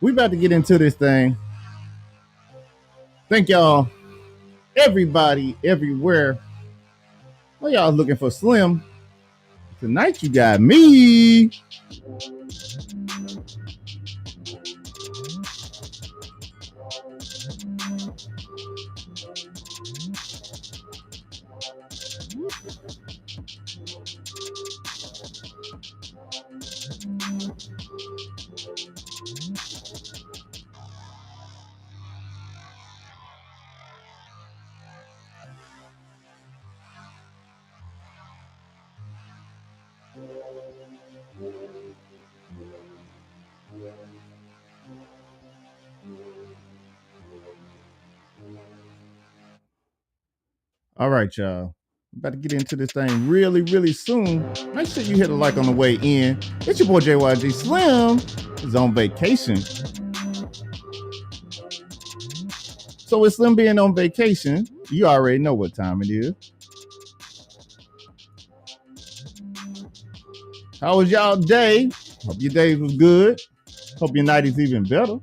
We about to get into this thing. Thank y'all, everybody, everywhere. Well, y'all looking for Slim. Tonight you got me. All right, y'all. About to get into this thing really, really soon. Make sure you hit a like on the way in. It's your boy JYG. Slim is on vacation. So with Slim being on vacation, you already know what time it is. How was y'all day? Hope your day was good. Hope your night is even better.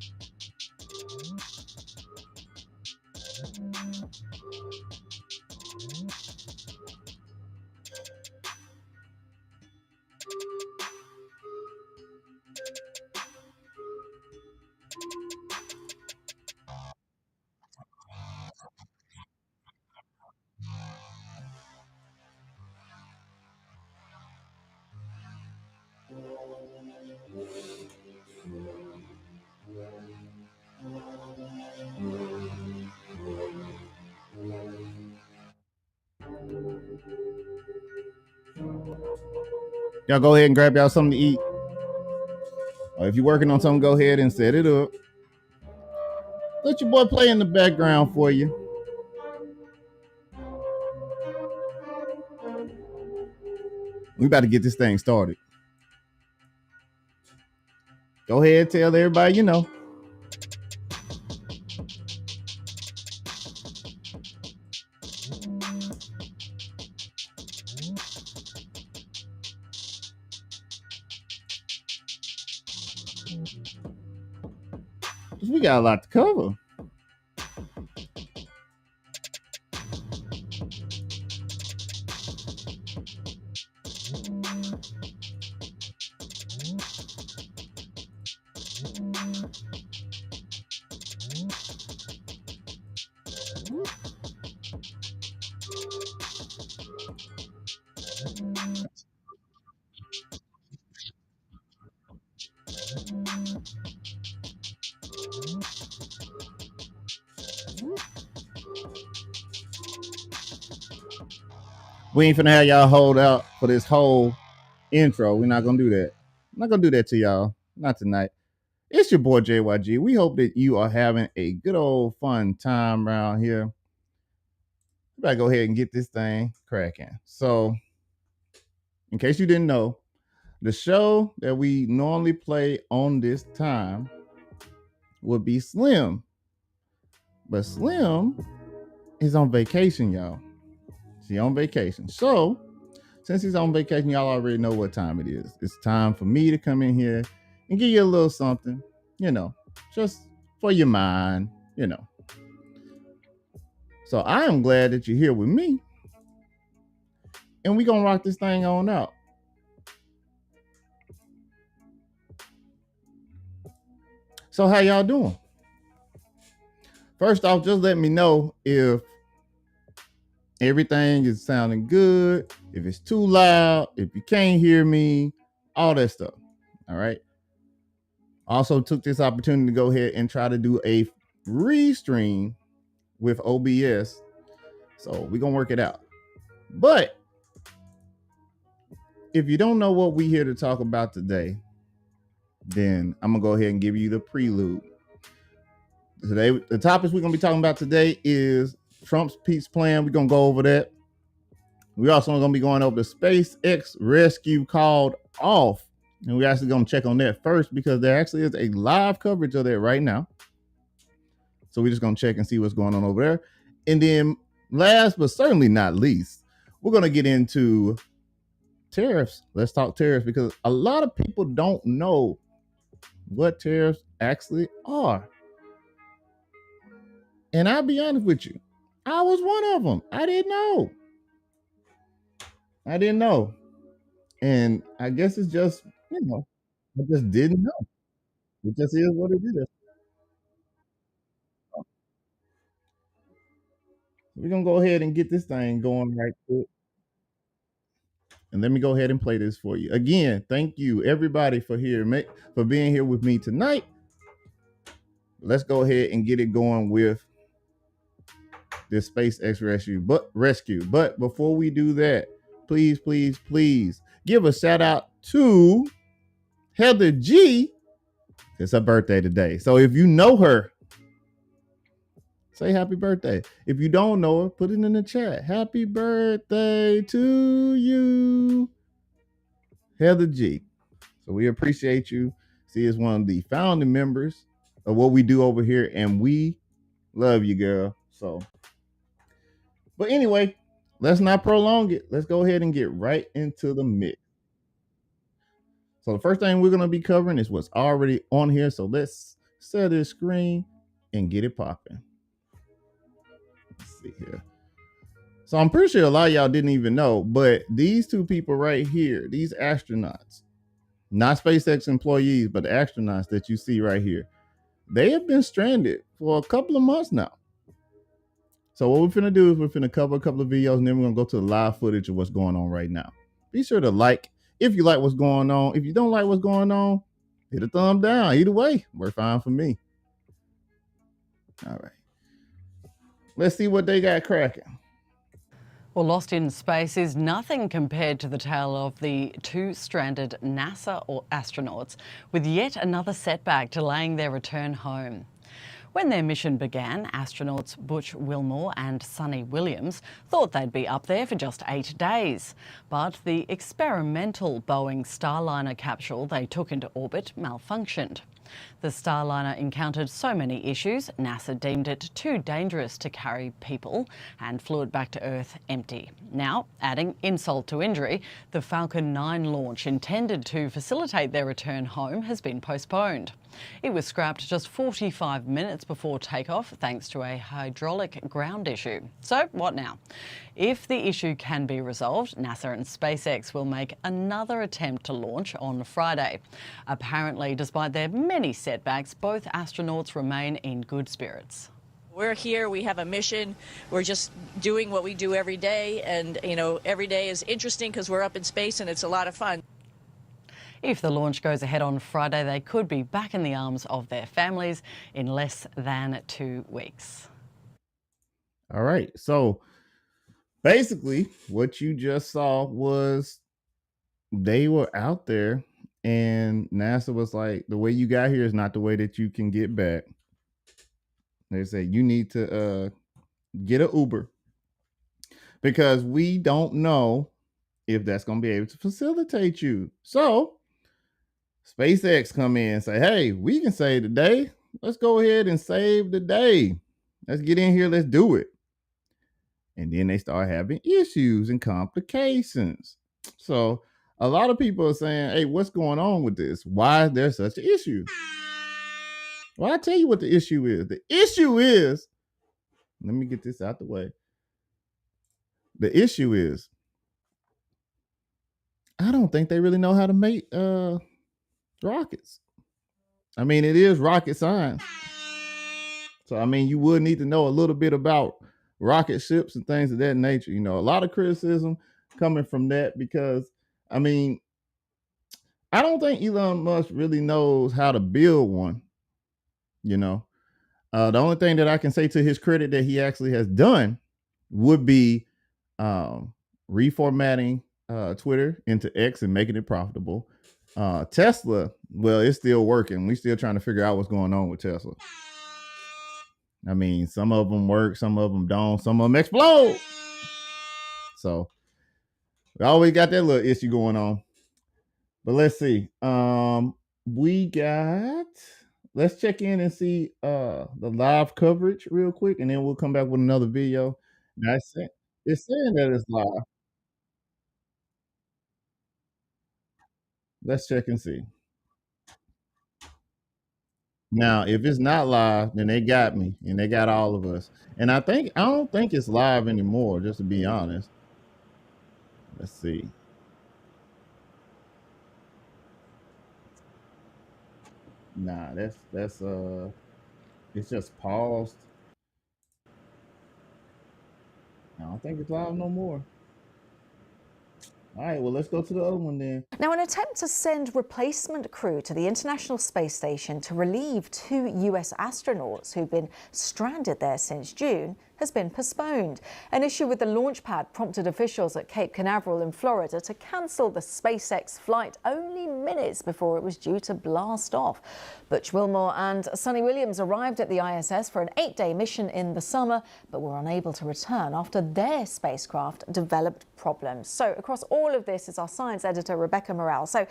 Y'all go ahead and grab y'all something to eat. Or if you're working on something, go ahead and set it up. Let your boy play in the background for you. We about to get this thing started. Go ahead, tell everybody you know. We got a lot to cover. We ain't finna have y'all hold out for this whole intro. We're not gonna do that. I'm not gonna do that to y'all. Not tonight. It's your boy JYG. We hope that you are having a good old fun time around here. We gotta go ahead and get this thing cracking. So, in case you didn't know, the show that we normally play on this time would be Slim. But Slim is on vacation, y'all. She's on vacation. So, since he's on vacation, y'all already know what time it is. It's time for me to come in here and give you a little something, just for your mind, So I am glad that you're here with me. And we're going to rock this thing on out. So how y'all doing? First off, just let me know if everything is sounding good, if it's too loud, if you can't hear me, all that stuff. All right. Also took this opportunity to go ahead and try to do a restream with OBS. So we're going to work it out. But if you don't know what we're here to talk about today, then I'm going to go ahead and give you the prelude. Today, the topics we're going to be talking about today is Trump's peace plan. We're going to go over that. We're also going to be going over the SpaceX rescue called off. And we're actually going to check on that first because there actually is a live coverage of that right now. So we're just going to check and see what's going on over there. And then last but certainly not least, we're going to get into tariffs. Let's talk tariffs because a lot of people don't know what tariffs actually are. And I'll be honest with you, I was one of them. I didn't know. And I guess it's just, I just didn't know. It just is what it is. We're going to go ahead and get this thing going right quick. And let me go ahead and play this for you. Again, thank you everybody for being here with me tonight. Let's go ahead and get it going with this SpaceX rescue. But before we do that, please give a shout out to Heather G. It's her birthday today. So if you know her, say happy birthday. If you don't know her, put it in the chat. Happy birthday to you, Heather G. So we appreciate you. She is one of the founding members of what we do over here, and we love you, girl. So, but anyway, let's not prolong it. Let's go ahead and get right into the mix. So the first thing we're going to be covering is what's already on here. So let's set this screen and get it popping. Let's see here. So I'm pretty sure a lot of y'all didn't even know, but these two people right here, these astronauts, not SpaceX employees, but the astronauts that you see right here, they have been stranded for a couple of months now. So what we're finna do is we're finna cover a couple of videos, and then we're gonna go to the live footage of what's going on right now. Be sure to like if you like what's going on. If you don't like what's going on, hit a thumb down. Either way, we're fine for me. All right. Let's see what they got cracking. Well, Lost in Space is nothing compared to the tale of the two stranded NASA astronauts, with yet another setback delaying their return home. When their mission began, astronauts Butch Wilmore and Sonny Williams thought they'd be up there for just 8 days. But the experimental Boeing Starliner capsule they took into orbit malfunctioned. The Starliner encountered so many issues, NASA deemed it too dangerous to carry people and flew it back to Earth empty. Now, adding insult to injury, the Falcon 9 launch intended to facilitate their return home has been postponed. It was scrapped just 45 minutes before takeoff thanks to a hydraulic ground issue. So what now? If the issue can be resolved, NASA and SpaceX will make another attempt to launch on Friday. Apparently, despite their many setbacks, both astronauts remain in good spirits. We're here, we have a mission, we're just doing what we do every day, and every day is interesting because we're up in space and it's a lot of fun. If the launch goes ahead on Friday, they could be back in the arms of their families in less than 2 weeks. All right. So basically, what you just saw was they were out there and NASA was like, the way you got here is not the way that you can get back. They said you need to get an Uber because we don't know if that's going to be able to facilitate you. So SpaceX come in and say, hey, we can save the day. Let's go ahead and save the day. Let's get in here. Let's do it. And then they start having issues and complications. So a lot of people are saying, hey, what's going on with this? Why is there such an issue? Well, I'll tell you what the issue is. The issue is, let me get this out the way. The issue is, I don't think they really know how to make rockets. I mean, it is rocket science. So, I mean, you would need to know a little bit about rocket ships and things of that nature. A lot of criticism coming from that because, I mean, I don't think Elon Musk really knows how to build one. You know, the only thing that I can say to his credit that he actually has done would be reformatting Twitter into X and making it profitable. Tesla, well, it's still working. We still trying to figure out what's going on with Tesla. I mean, some of them work, some of them don't, some of them explode. So we always got that little issue going on. But let's see. We got, let's check in and see the live coverage real quick, and then we'll come back with another video. Now it's saying that it's live. Let's check and see. Now, if it's not live, then they got me and they got all of us. And I don't think it's live anymore, just to be honest. Let's see. Nah, that's it's just paused. I don't think it's live no more. All right, well, let's go to the other one then. Now, an attempt to send replacement crew to the International Space Station to relieve 2 US astronauts who've been stranded there since June has been postponed. An issue with the launch pad prompted officials at Cape Canaveral in Florida to cancel the SpaceX flight only minutes before it was due to blast off. Butch Wilmore and Sonny Williams arrived at the ISS for an 8-day mission in the summer, but were unable to return after their spacecraft developed problems. So across all of this is our science editor, Rebecca Morrell. So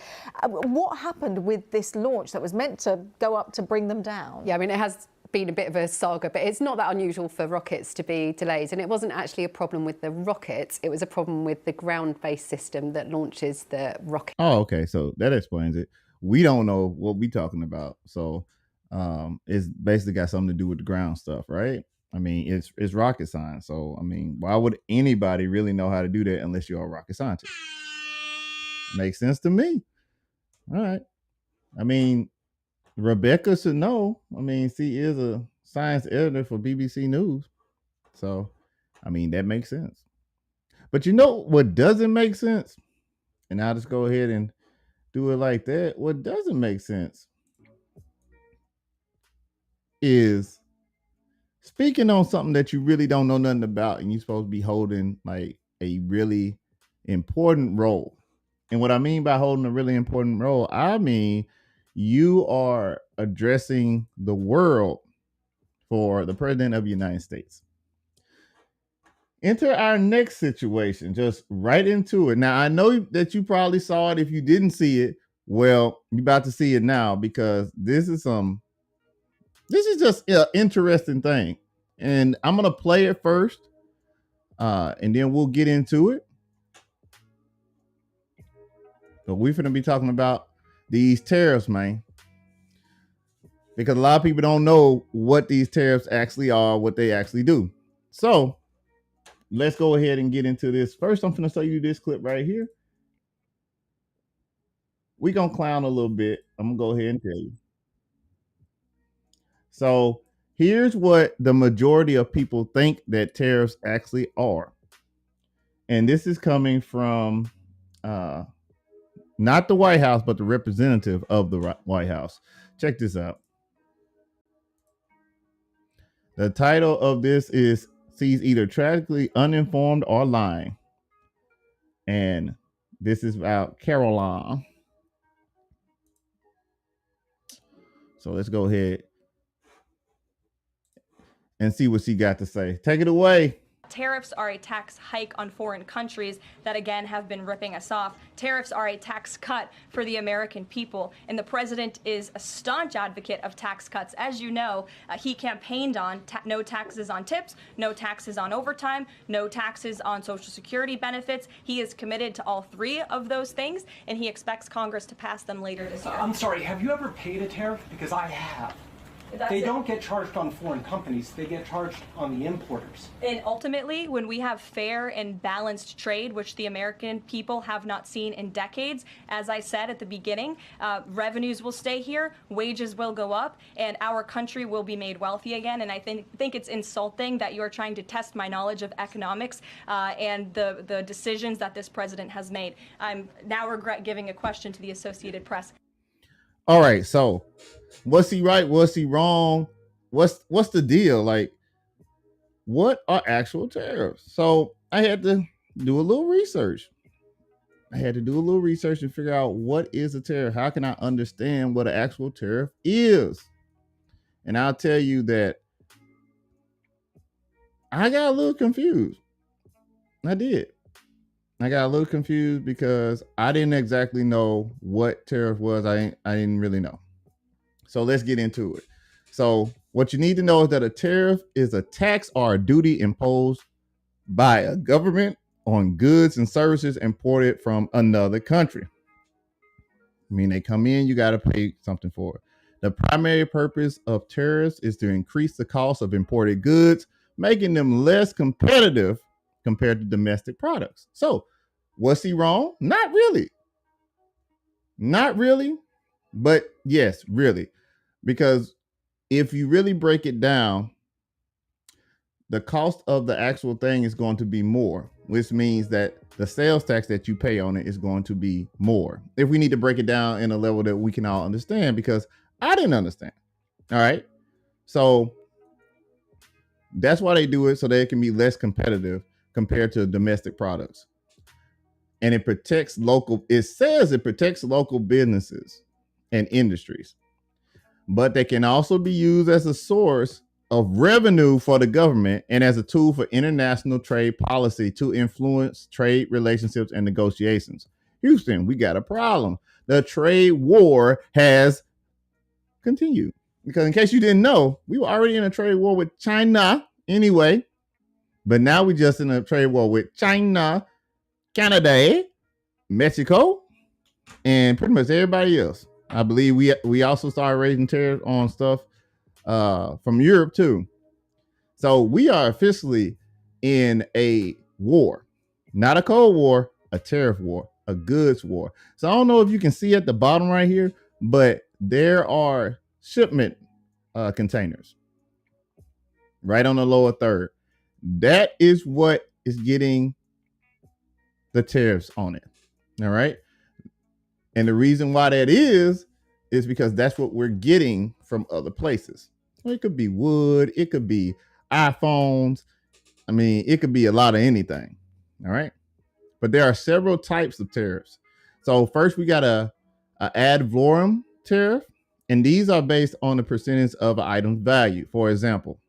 what happened with this launch that was meant to go up to bring them down? Yeah, I mean, it has been a bit of a saga, but it's not that unusual for rockets to be delayed. And it wasn't actually a problem with the rockets. It was a problem with the ground-based system that launches the rocket. Oh, okay. So that explains it. We don't know what we're talking about. So it's basically got something to do with the ground stuff, right? I mean, it's rocket science. So, I mean, why would anybody really know how to do that unless you're a rocket scientist? Makes sense to me. All right. I mean, Rebecca should know. I mean, she is a science editor for BBC News. So, I mean, that makes sense. But you know what doesn't make sense? And I'll just go ahead and do it like that. What doesn't make sense is speaking on something that you really don't know nothing about and you're supposed to be holding like a really important role. And what I mean by holding a really important role, I mean you are addressing the world for the president of the United States. Enter our next situation, just right into it. Now, I know that you probably saw it. If you didn't see it, well, you're about to see it now because this is just an interesting thing. And I'm going to play it first, and then we'll get into it. But we're going to be talking about these tariffs, man. Because a lot of people don't know what these tariffs actually are, what they actually do. So let's go ahead and get into this. First, I'm going to show you this clip right here. We're going to clown a little bit. I'm going to go ahead and tell you. So here's what the majority of people think that tariffs actually are. And this is coming from not the White House, but the representative of the White House. Check this out. The title of this is "She's Either Tragically Uninformed or Lying." And this is about Caroline. So let's go ahead and see what she got to say. Take it away. Tariffs are a tax hike on foreign countries that, again, have been ripping us off. Tariffs are a tax cut for the American people. And the president is a staunch advocate of tax cuts. As you know, he campaigned on no taxes on tips, no taxes on overtime, no taxes on Social Security benefits. He is committed to all 3 of those things, and he expects Congress to pass them later this year. I'm sorry, have you ever paid a tariff? Because I have. They don't get charged on foreign companies. They get charged on the importers. And ultimately, when we have fair and balanced trade, which the American people have not seen in decades, as I said at the beginning, revenues will stay here, wages will go up, and our country will be made wealthy again. And I think it's insulting that you are trying to test my knowledge of economics and the decisions that this president has made. I'm now regret giving a question to the Associated Press. All right, so was he right? Was he wrong? What's the deal? Like, what are actual tariffs? So I had to do a little research. And figure out what is a tariff. How can I understand what an actual tariff is? And I'll tell you that I got a little confused. I did. I got a little confused because I didn't exactly know what tariff was. I didn't really know. So let's get into it. So what you need to know is that a tariff is a tax or a duty imposed by a government on goods and services imported from another country. I mean, they come in, you got to pay something for it. The primary purpose of tariffs is to increase the cost of imported goods, making them less competitive compared to domestic products. So was he wrong? Not really. But yes, really. Because if you really break it down, the cost of the actual thing is going to be more, which means that the sales tax that you pay on it is going to be more. If we need to break it down in a level that we can all understand, because I didn't understand. All right. So that's why they do it, so they can be less competitive compared to domestic products. And it protects local businesses and industries. But they can also be used as a source of revenue for the government and as a tool for international trade policy to influence trade relationships and negotiations. Houston, we got a problem. The trade war has continued. Because in case you didn't know, we were already in a trade war with China anyway. But now we're just in a trade war with China, Canada, Mexico, and pretty much everybody else. I believe we also started raising tariffs on stuff from Europe too. So we are officially in a war, not a cold war, a tariff war, a goods war. So I don't know if you can see at the bottom right here, but there are shipment containers right on the lower third. That is what is getting the tariffs on it. All right. And the reason why that is because that's what we're getting from other places. It could be wood. It could be iPhones. I mean, it could be a lot of anything. All right. But there are several types of tariffs. So first we got a ad valorem tariff. And these are based on the percentage of an item's value. For example,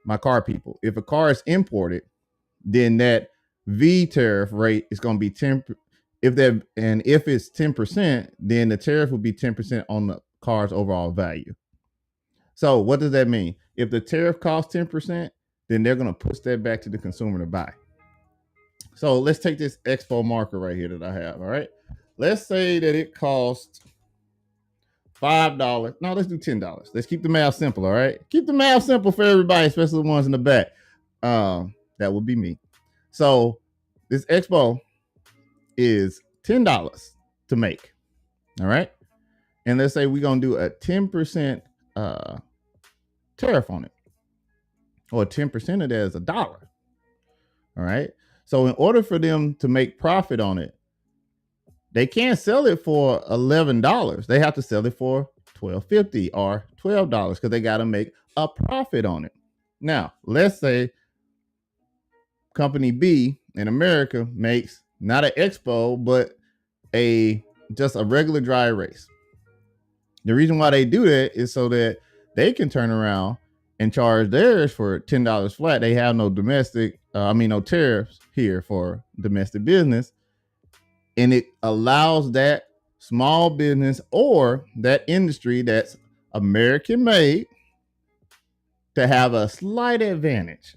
my car people, if a car is imported, then that V tariff rate is going to be 10. If it's 10%, then the tariff will be 10% on the car's overall value. So what does that mean? If the tariff costs 10%, then they're going to push that back to the consumer to buy. So let's take this Expo marker right here that I have. All right. Let's say that it costs $5. No, let's do $10. Let's keep the math simple. All right. Keep the math simple for everybody, especially the ones in the back. That would be me. So this Expo is $10 to make. All right. And let's say we're going to do a 10% tariff on it, or 10% of that is $1. All right. So in order for them to make profit on it, they can't sell it for $11. They have to sell it for $12.50 or $12 because they got to make a profit on it. Now, let's say company B in America makes not an Expo, but just a regular dry erase. The reason why they do that is so that they can turn around and charge theirs for $10 flat. They have no no tariffs here for domestic business. And it allows that small business or that industry that's American made to have a slight advantage.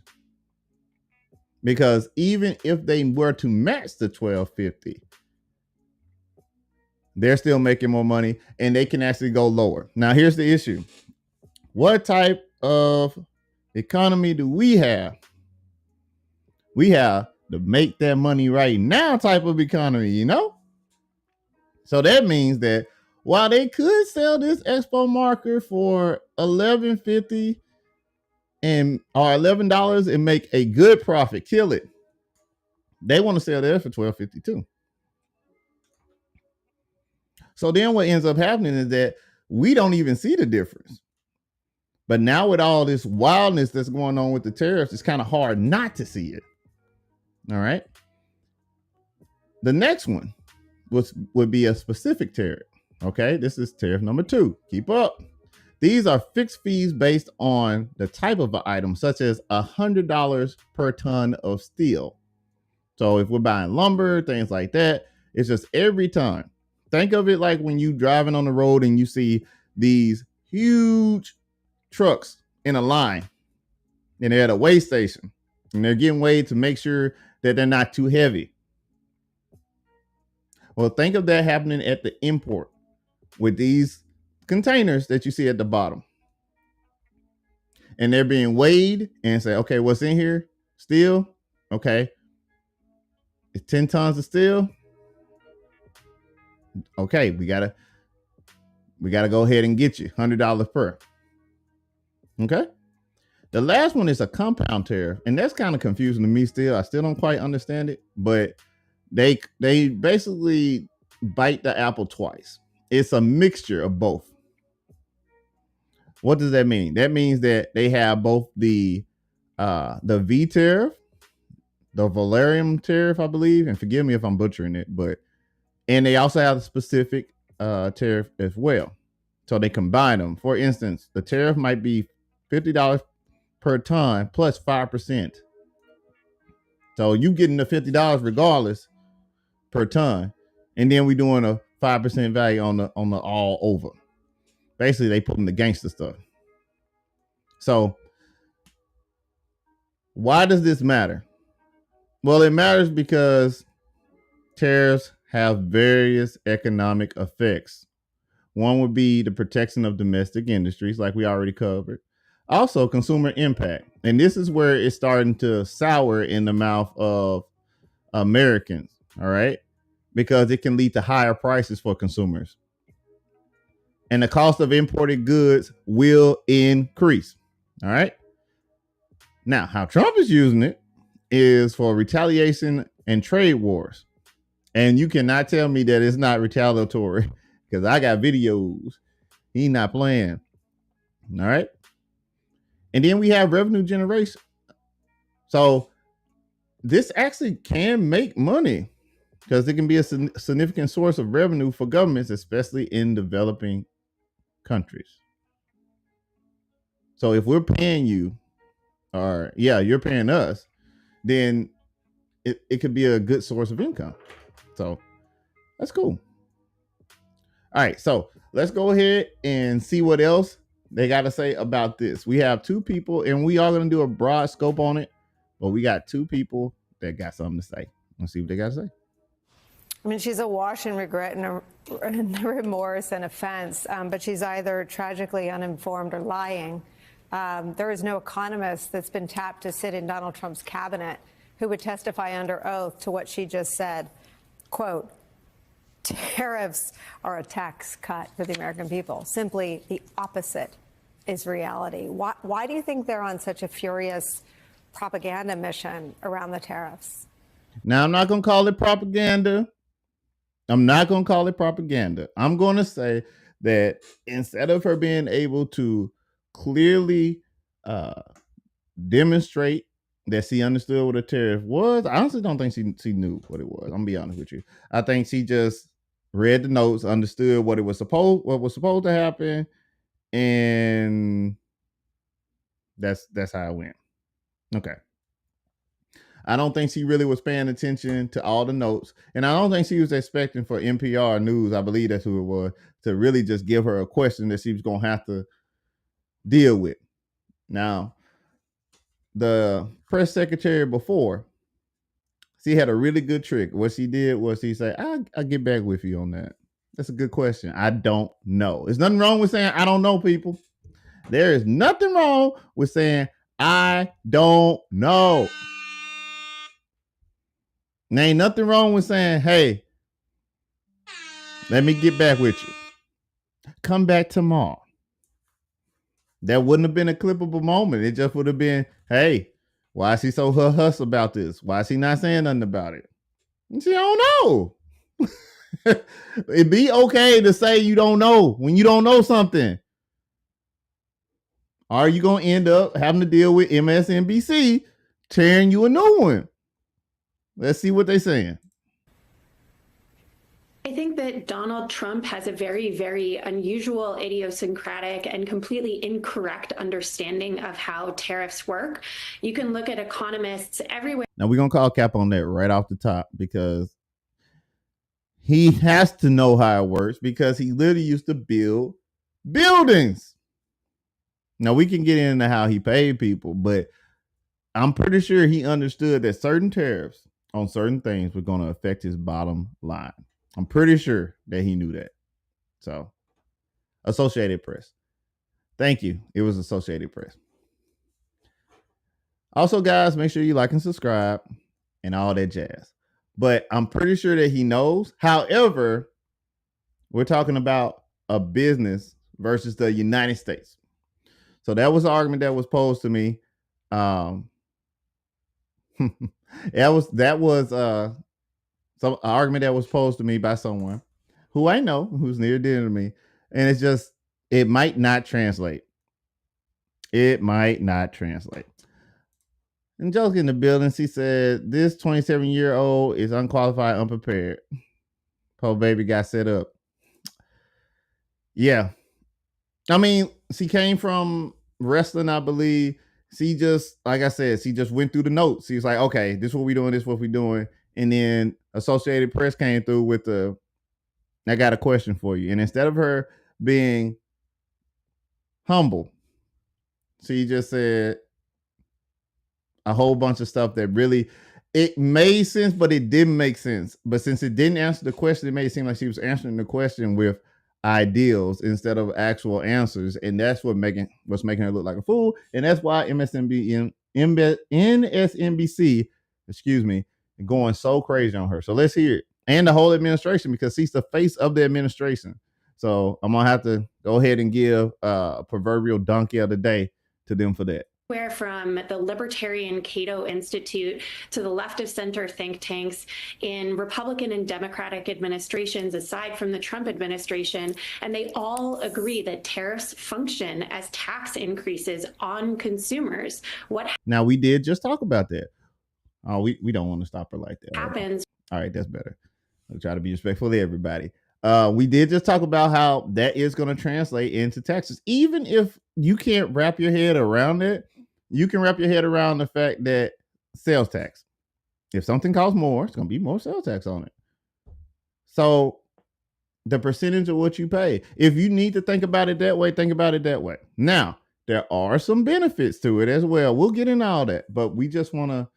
Because even if they were to match the $12.50, they're still making more money and they can actually go lower. Now, here's the issue. What type of economy do we have? We have the make that money right now type of economy, you know? So that means that while they could sell this expo marker for $11.50 and or $11 and make a good profit, kill it. They want to sell theirs for $12.50 too. So then what ends up happening is that we don't even see the difference. But now with all this wildness that's going on with the tariffs, it's kind of hard not to see it. All right. The next one would be a specific tariff. Okay, this is tariff number 2. Keep up. These are fixed fees based on the type of an item, such as $100 per ton of steel. So if we're buying lumber, things like that, it's just every ton. Think of it like when you driving on the road and you see these huge trucks in a line and they're at a weigh station and they're getting weighed to make sure that they're not too heavy. Well, think of that happening at the import with these containers that you see at the bottom. And they're being weighed and say, okay, what's in here? Steel. Okay. It's 10 tons of steel. Okay, we gotta go ahead and get you $100 per. Okay. The last one is a compound tariff, and that's kind of confusing to me still. I still don't quite understand it, but they basically bite the apple twice. It's a mixture of both. What does that mean? That means that they have both the V tariff, the Valerium tariff, I believe, and forgive me if I'm butchering it, and they also have the specific tariff as well. So they combine them. For instance, the tariff might be $50 per ton plus 5%. So you getting the $50 regardless per ton, and then we doing a 5% value on the all over. Basically, they put in the gangster stuff. So why does this matter? Well, it matters because tariffs have various economic effects. One would be the protection of domestic industries, like we already covered. Also, consumer impact. And this is where it's starting to sour in the mouth of Americans, all right? Because it can lead to higher prices for consumers. And the cost of imported goods will increase, all right? Now, how Trump is using it is for retaliation and trade wars. And you cannot tell me that it's not retaliatory because I got videos. He's not playing. All right. And then we have revenue generation. So this actually can make money because it can be a significant source of revenue for governments, especially in developing countries. So if we're paying you, or you're paying us, then it could be a good source of income. So that's cool. All right, so let's go ahead and see what else they got to say about this. We have 2 people, and we are going to do a broad scope on it, but we got 2 people that got something to say. Let's see what they got to say. I mean, she's awash in regret and remorse and offense, but she's either tragically uninformed or lying. There is no economist that's been tapped to sit in Donald Trump's cabinet who would testify under oath to what she just said. Quote, tariffs are a tax cut for the American people. Simply the opposite is reality. Why do you think they're on such a furious propaganda mission around the tariffs? Now, I'm not going to call it propaganda. I'm going to say that instead of her being able to clearly demonstrate that she understood what a tariff was, I honestly don't think she knew what it was. I'm gonna be honest with you. I think she just read the notes, understood what was supposed to happen, and that's how it went. Okay. I don't think she really was paying attention to all the notes, and I don't think she was expecting for NPR News, I believe that's who it was, to really just give her a question that she was gonna have to deal with. Now, the press secretary before, she had a really good trick. What she did was she said, I'll get back with you on that. That's a good question. I don't know. There's nothing wrong with saying, I don't know, people. There is nothing wrong with saying, I don't know. There ain't nothing wrong with saying, hey, let me get back with you. Come back tomorrow. That wouldn't have been a clippable moment. It just would have been, hey, why is he so huss about this? Why is he not saying nothing about it? And she don't know. It'd be okay to say you don't know when you don't know something. Are you going to end up having to deal with MSNBC tearing you a new one? Let's see what they're saying. I think that Donald Trump has a very, very unusual, idiosyncratic, and completely incorrect understanding of how tariffs work. You can look at economists everywhere. Now, we're going to call cap on that right off the top because he has to know how it works because he literally used to build buildings. Now, we can get into how he paid people, but I'm pretty sure he understood that certain tariffs on certain things were going to affect his bottom line. I'm pretty sure that he knew that. So, Associated Press. Thank you. It was Associated Press. Also, guys, make sure you like and subscribe and all that jazz. But I'm pretty sure that he knows. However, we're talking about a business versus the United States. So that was an argument that was posed to me. That was some argument that was posed to me by someone who I know, who's near dear to me, and it's just it might not translate. It might not translate. And Joe's in the building. She said, "This 27-year-old is unqualified, unprepared. Poor baby got set up." Yeah, I mean, she came from wrestling, I believe. She just, like I said, she just went through the notes. She's like, okay, this is what we're doing, this is what we're doing. And then Associated Press came through with I got a question for you. And instead of her being humble, she just said a whole bunch of stuff that really, it made sense, but it didn't make sense. But since it didn't answer the question, it made it seem like she was answering the question with ideals instead of actual answers, and that's what's making her look like a fool. And that's why MSNBC, going so crazy on her. So let's hear it, and the whole administration, because she's the face of the administration. So I'm gonna have to go ahead and give a proverbial donkey of the day to them for that. Where from the Libertarian Cato Institute to the left of center think tanks in Republican and Democratic administrations, aside from the Trump administration, and they all agree that tariffs function as tax increases on consumers. Now, we did just talk about that. Oh, we don't want to stop her like that. Happens. All right, that's better. I'll try to be respectful to everybody. We did just talk about how that is going to translate into taxes. Even if you can't wrap your head around it, you can wrap your head around the fact that sales tax, if something costs more, it's going to be more sales tax on it. So the percentage of what you pay, if you need to think about it that way, think about it that way. Now, there are some benefits to it as well. We'll get into all that, but we just want to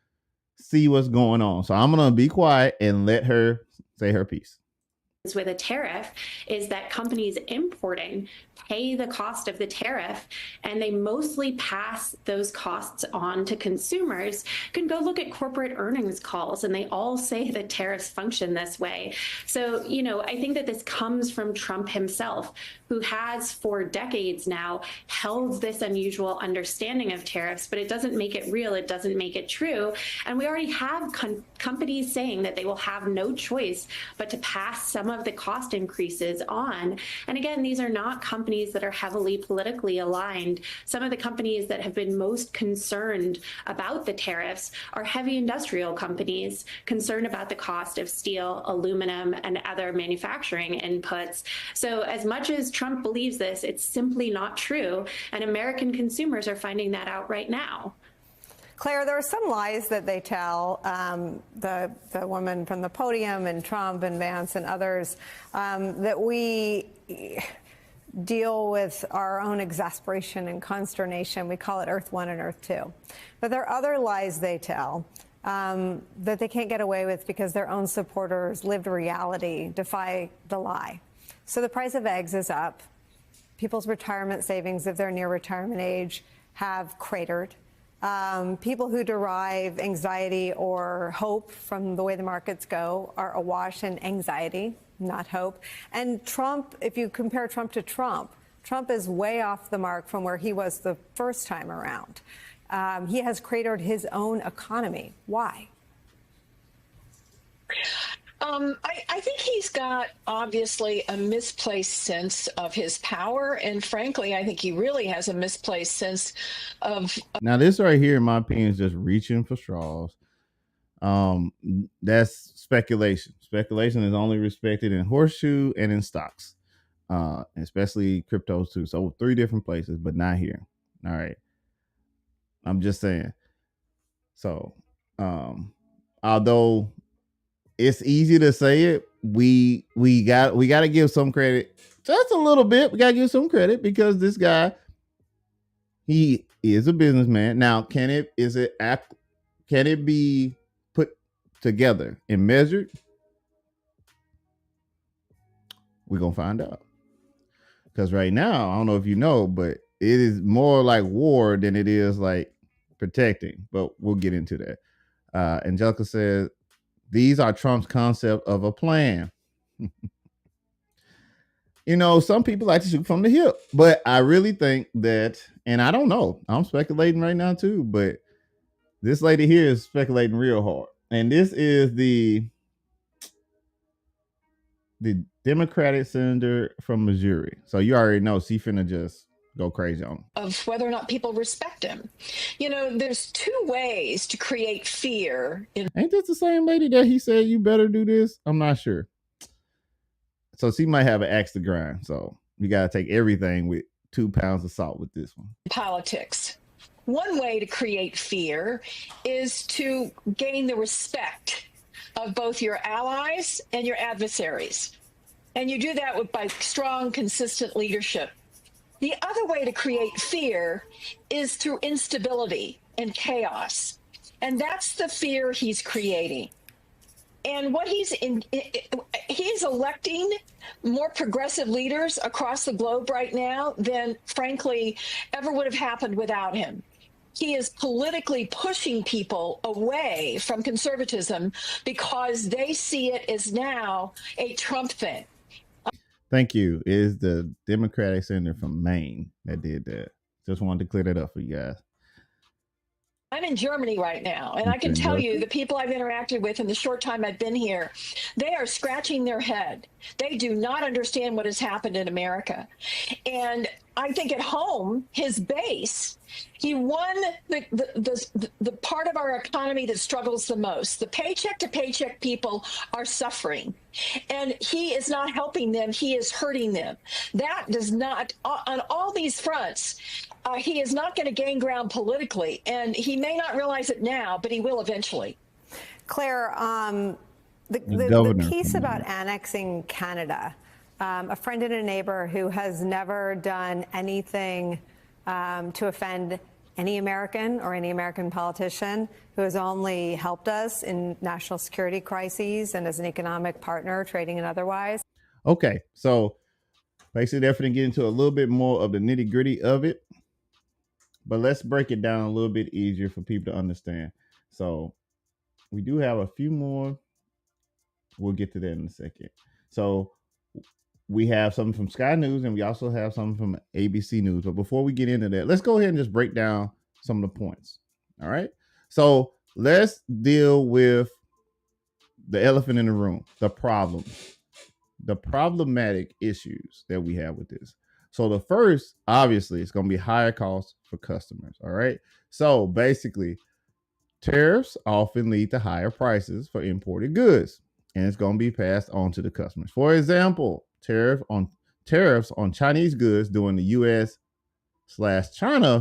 see what's going on. So I'm going to be quiet and let her say her piece. With a tariff is that companies importing pay the cost of the tariff, and they mostly pass those costs on to consumers. You can go look at corporate earnings calls, and they all say that tariffs function this way. So, I think that this comes from Trump himself, who has for decades now held this unusual understanding of tariffs, but it doesn't make it real. It doesn't make it true. And we already have companies saying that they will have no choice but to pass some of the cost increases on. And again, these are not companies that are heavily politically aligned. Some of the companies that have been most concerned about the tariffs are heavy industrial companies concerned about the cost of steel, aluminum, and other manufacturing inputs. So as much as Trump believes this, it's simply not true. And American consumers are finding that out right now. Claire, there are some lies that they tell, the woman from the podium and Trump and Vance and others, that we deal with our own exasperation and consternation. We call it Earth 1 and Earth 2. But there are other lies they tell that they can't get away with because their own supporters, lived reality, defy the lie. So the price of eggs is up. People's retirement savings, if they're near retirement age, have cratered. People who derive anxiety or hope from the way the markets go are awash in anxiety, not hope. And Trump, if you compare Trump to Trump, Trump is way off the mark from where he was the first time around. He has cratered his own economy. Why? I think he's got obviously a misplaced sense of his power. And frankly, I think he really has a misplaced sense of. Now, this right here, in my opinion, is just reaching for straws. That's speculation. Speculation is only respected in horseshoe and in stocks, especially cryptos too. So 3 different places, but not here. All right. I'm just saying. So, although it's easy to say it, we got to give some credit, just a little bit. We got to give some credit because this guy, he is a businessman. Now, can it be put together and measured? We're gonna find out. Because right now, I don't know if you know, but it is more like war than it is like protecting. But we'll get into that. Angelica says, these are Trump's concept of a plan. You know, some people like to shoot from the hip, but I really think that, and I don't know, I'm speculating right now too, but this lady here is speculating real hard. And this is the Democratic senator from Missouri. So you already know she finna just go crazy on him. Of whether or not people respect him. You know, there's 2 ways to create fear. Ain't this the same lady that he said you better do this? I'm not sure. So she might have an axe to grind. So you got to take everything with 2 pounds of salt with this one. Politics. One way to create fear is to gain the respect of both your allies and your adversaries. And you do that by strong, consistent leadership. The other way to create fear is through instability and chaos. And that's the fear he's creating. And what he's electing more progressive leaders across the globe right now than, frankly, ever would have happened without him. He is politically pushing people away from conservatism because they see it as now a Trump thing. Thank you. It is the Democratic senator from Maine that did that. Just wanted to clear that up for you guys. I'm in Germany right now, and I can tell you the people I've interacted with in the short time I've been here, they are scratching their head. They do not understand what has happened in America. And I think at home, his base, he won the part of our economy that struggles the most. The paycheck to paycheck people are suffering, and he is not helping them. He is hurting them. That does not, on all these fronts, he is not going to gain ground politically, and he may not realize it now, but he will eventually. Claire, the piece about annexing Canada, a friend and a neighbor who has never done anything to offend any American or any American politician, who has only helped us in national security crises and as an economic partner, trading and otherwise. Okay, so basically they're going to get into a little bit more of the nitty gritty of it. But let's break it down a little bit easier for people to understand. So we do have a few more. We'll get to that in a second. So we have something from Sky News, and we also have something from ABC News. But before we get into that, let's go ahead and just break down some of the points. All right. So let's deal with the elephant in the room, the problematic issues that we have with this. So the first, obviously, it's going to be higher costs for customers. All right. So basically, tariffs often lead to higher prices for imported goods, and it's going to be passed on to the customers. For example, tariffs on Chinese goods during the U.S./China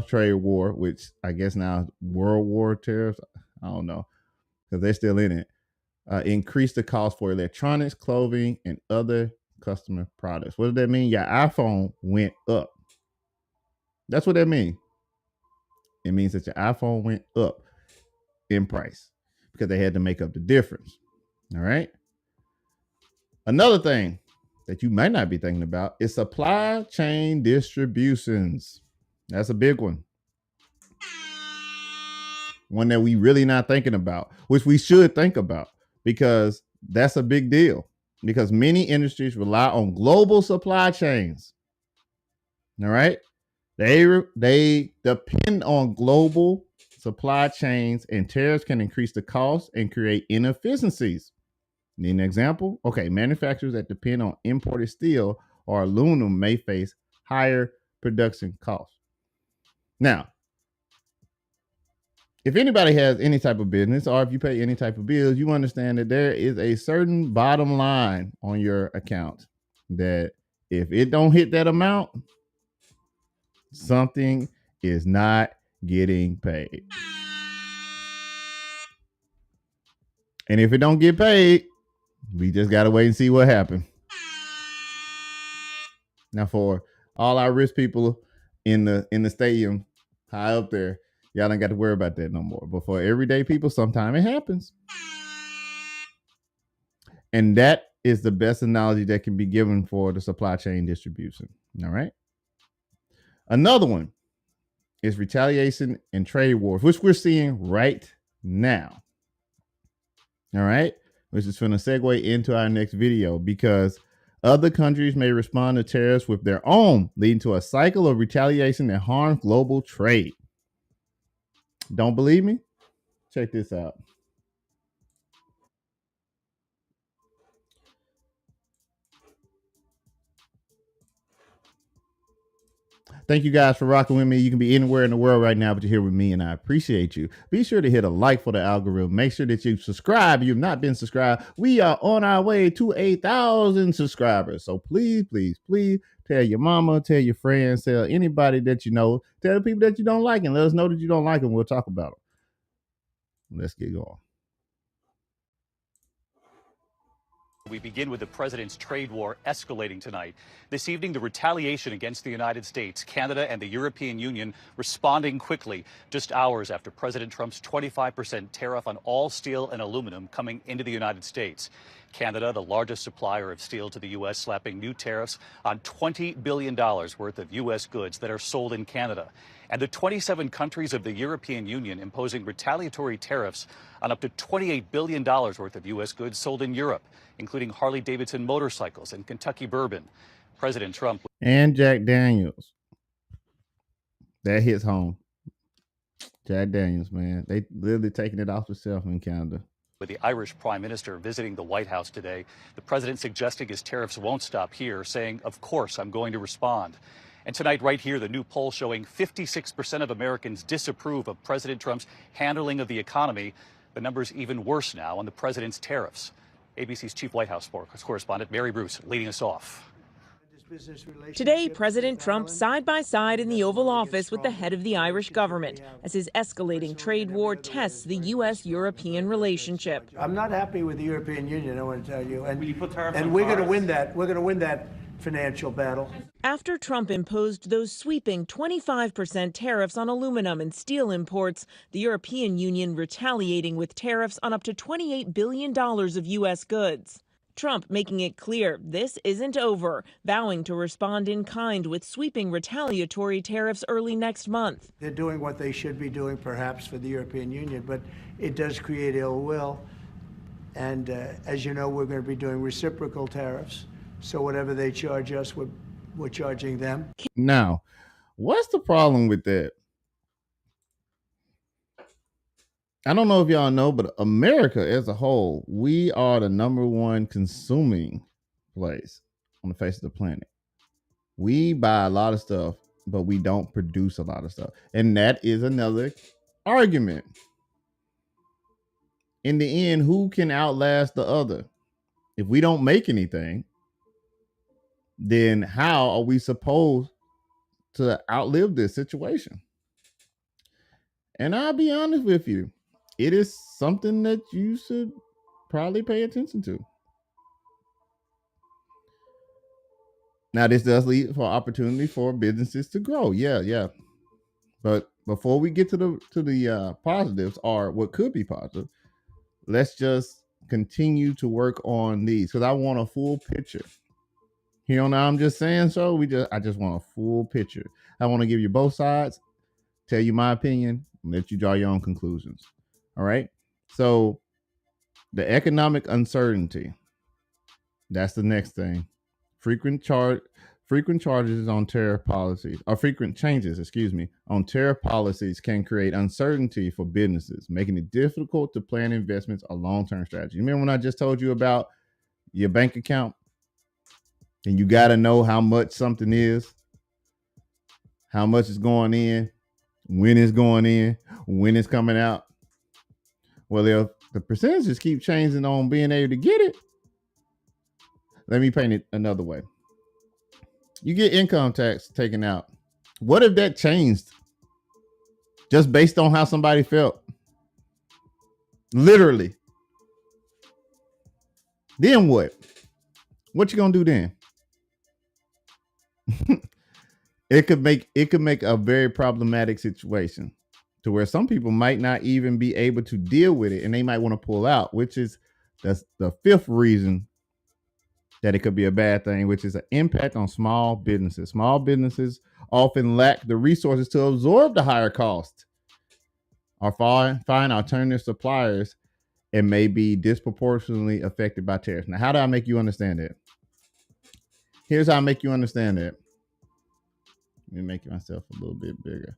trade war, which I guess now is World War tariffs. I don't know, because they're still in it. Increase the cost for electronics, clothing, and other customer products. What does that mean? Your iPhone went up. That's what that means. It means that your iPhone went up in price because they had to make up the difference. All right. Another thing, that you might not be thinking about is supply chain distributions. That's a big one. One that we really not thinking about, which we should think about, because that's a big deal. Because many industries rely on global supply chains. All right. They depend on global supply chains, and tariffs can increase the cost and create inefficiencies. Need an example? Okay, manufacturers that depend on imported steel or aluminum may face higher production costs. Now, if anybody has any type of business, or if you pay any type of bills, you understand that there is a certain bottom line on your account that if it don't hit that amount, something is not getting paid. And if it don't get paid, we just got to wait and see what happens. Now, for all our rich people in the stadium high up there, y'all don't got to worry about that no more. But for everyday people, sometimes it happens. And that is the best analogy that can be given for the supply chain distribution. All right. Another one is retaliation and trade wars, which we're seeing right now. All right. Which is going to segue into our next video, because other countries may respond to tariffs with their own, leading to a cycle of retaliation that harms global trade. Don't believe me? Check this out. Thank you guys for rocking with me. You can be anywhere in the world right now, but you're here with me, and I appreciate you. Be sure to hit a like for the algorithm. Make sure that you subscribe if you've not been subscribed. We are on our way to 1,000 subscribers. So please, please, please tell your mama, tell your friends, tell anybody that you know, tell the people that you don't like, and let us know that you don't like them. We'll talk about them. Let's get going. We begin with the president's trade war escalating tonight. This evening, the retaliation against the United States, Canada, and the European Union responding quickly, just hours after President Trump's 25% tariff on all steel and aluminum coming into the United States. Canada, the largest supplier of steel to the U.S., slapping new tariffs on $20 billion worth of U.S. goods that are sold in Canada. And the 27 countries of the European Union imposing retaliatory tariffs on up to $28 billion worth of U.S. goods sold in Europe, including Harley-Davidson motorcycles and Kentucky bourbon. President Trump and Jack Daniels. That hits home. Jack Daniels, man. They literally taking it off the shelf in Canada. With the Irish Prime Minister visiting the White House today, the president suggesting his tariffs won't stop here, saying, of course, I'm going to respond. And tonight, right here, the new poll showing 56% of Americans disapprove of President Trump's handling of the economy. The number's even worse now on the president's tariffs. ABC's chief White House correspondent Mary Bruce leading us off. Today, President Trump side by side in the Oval Office with the head of the Irish government as his escalating trade war tests the U.S.-European relationship. I'm not happy with the European Union, I want to tell you. And we're going to win that. We're going to win that financial battle. After Trump imposed those sweeping 25% tariffs on aluminum and steel imports, the European Union retaliating with tariffs on up to $28 billion of U.S. goods. Trump making it clear this isn't over, vowing to respond in kind with sweeping retaliatory tariffs early next month. They're doing what they should be doing, perhaps, for the European Union, but it does create ill will. And as you know, we're going to be doing reciprocal tariffs. So whatever they charge us, we're charging them. Now, what's the problem with that? I don't know if y'all know, but America as a whole, we are the #1 consuming place on the face of the planet. We buy a lot of stuff, but we don't produce a lot of stuff. And that is another argument. In the end, who can outlast the other? If we don't make anything, then how are we supposed to outlive this situation? And I'll be honest with you, it is something that you should probably pay attention to. Now, this does lead for opportunity for businesses to grow. Yeah. But before we get to the positives, or what could be positive, let's just continue to work on these, because I want a full picture Here on the I'm Just Saying show, I just want a full picture. I want to give you both sides, tell you my opinion, and let you draw your own conclusions. All right. So the economic uncertainty, that's the next thing. Frequent charges on tariff policies, or frequent changes, on tariff policies can create uncertainty for businesses, making it difficult to plan investments or long-term strategy. Remember when I just told you about your bank account? And you got to know how much something is, how much is going in, when it's going in, when it's coming out. Well, if the percentages keep changing on being able to get it, let me paint it another way. You get income tax taken out. What if that changed just based on how somebody felt? Literally. Then what? What you gonna do then? It could make a very problematic situation to where some people might not even be able to deal with it, and they might want to pull out, which is the fifth reason that it could be a bad thing, which is an impact on small businesses. Small businesses often lack the resources to absorb the higher cost or find alternative suppliers and may be disproportionately affected by tariffs. Now, how do I make you understand that? Here's how I make you understand that. Let me make myself a little bit bigger.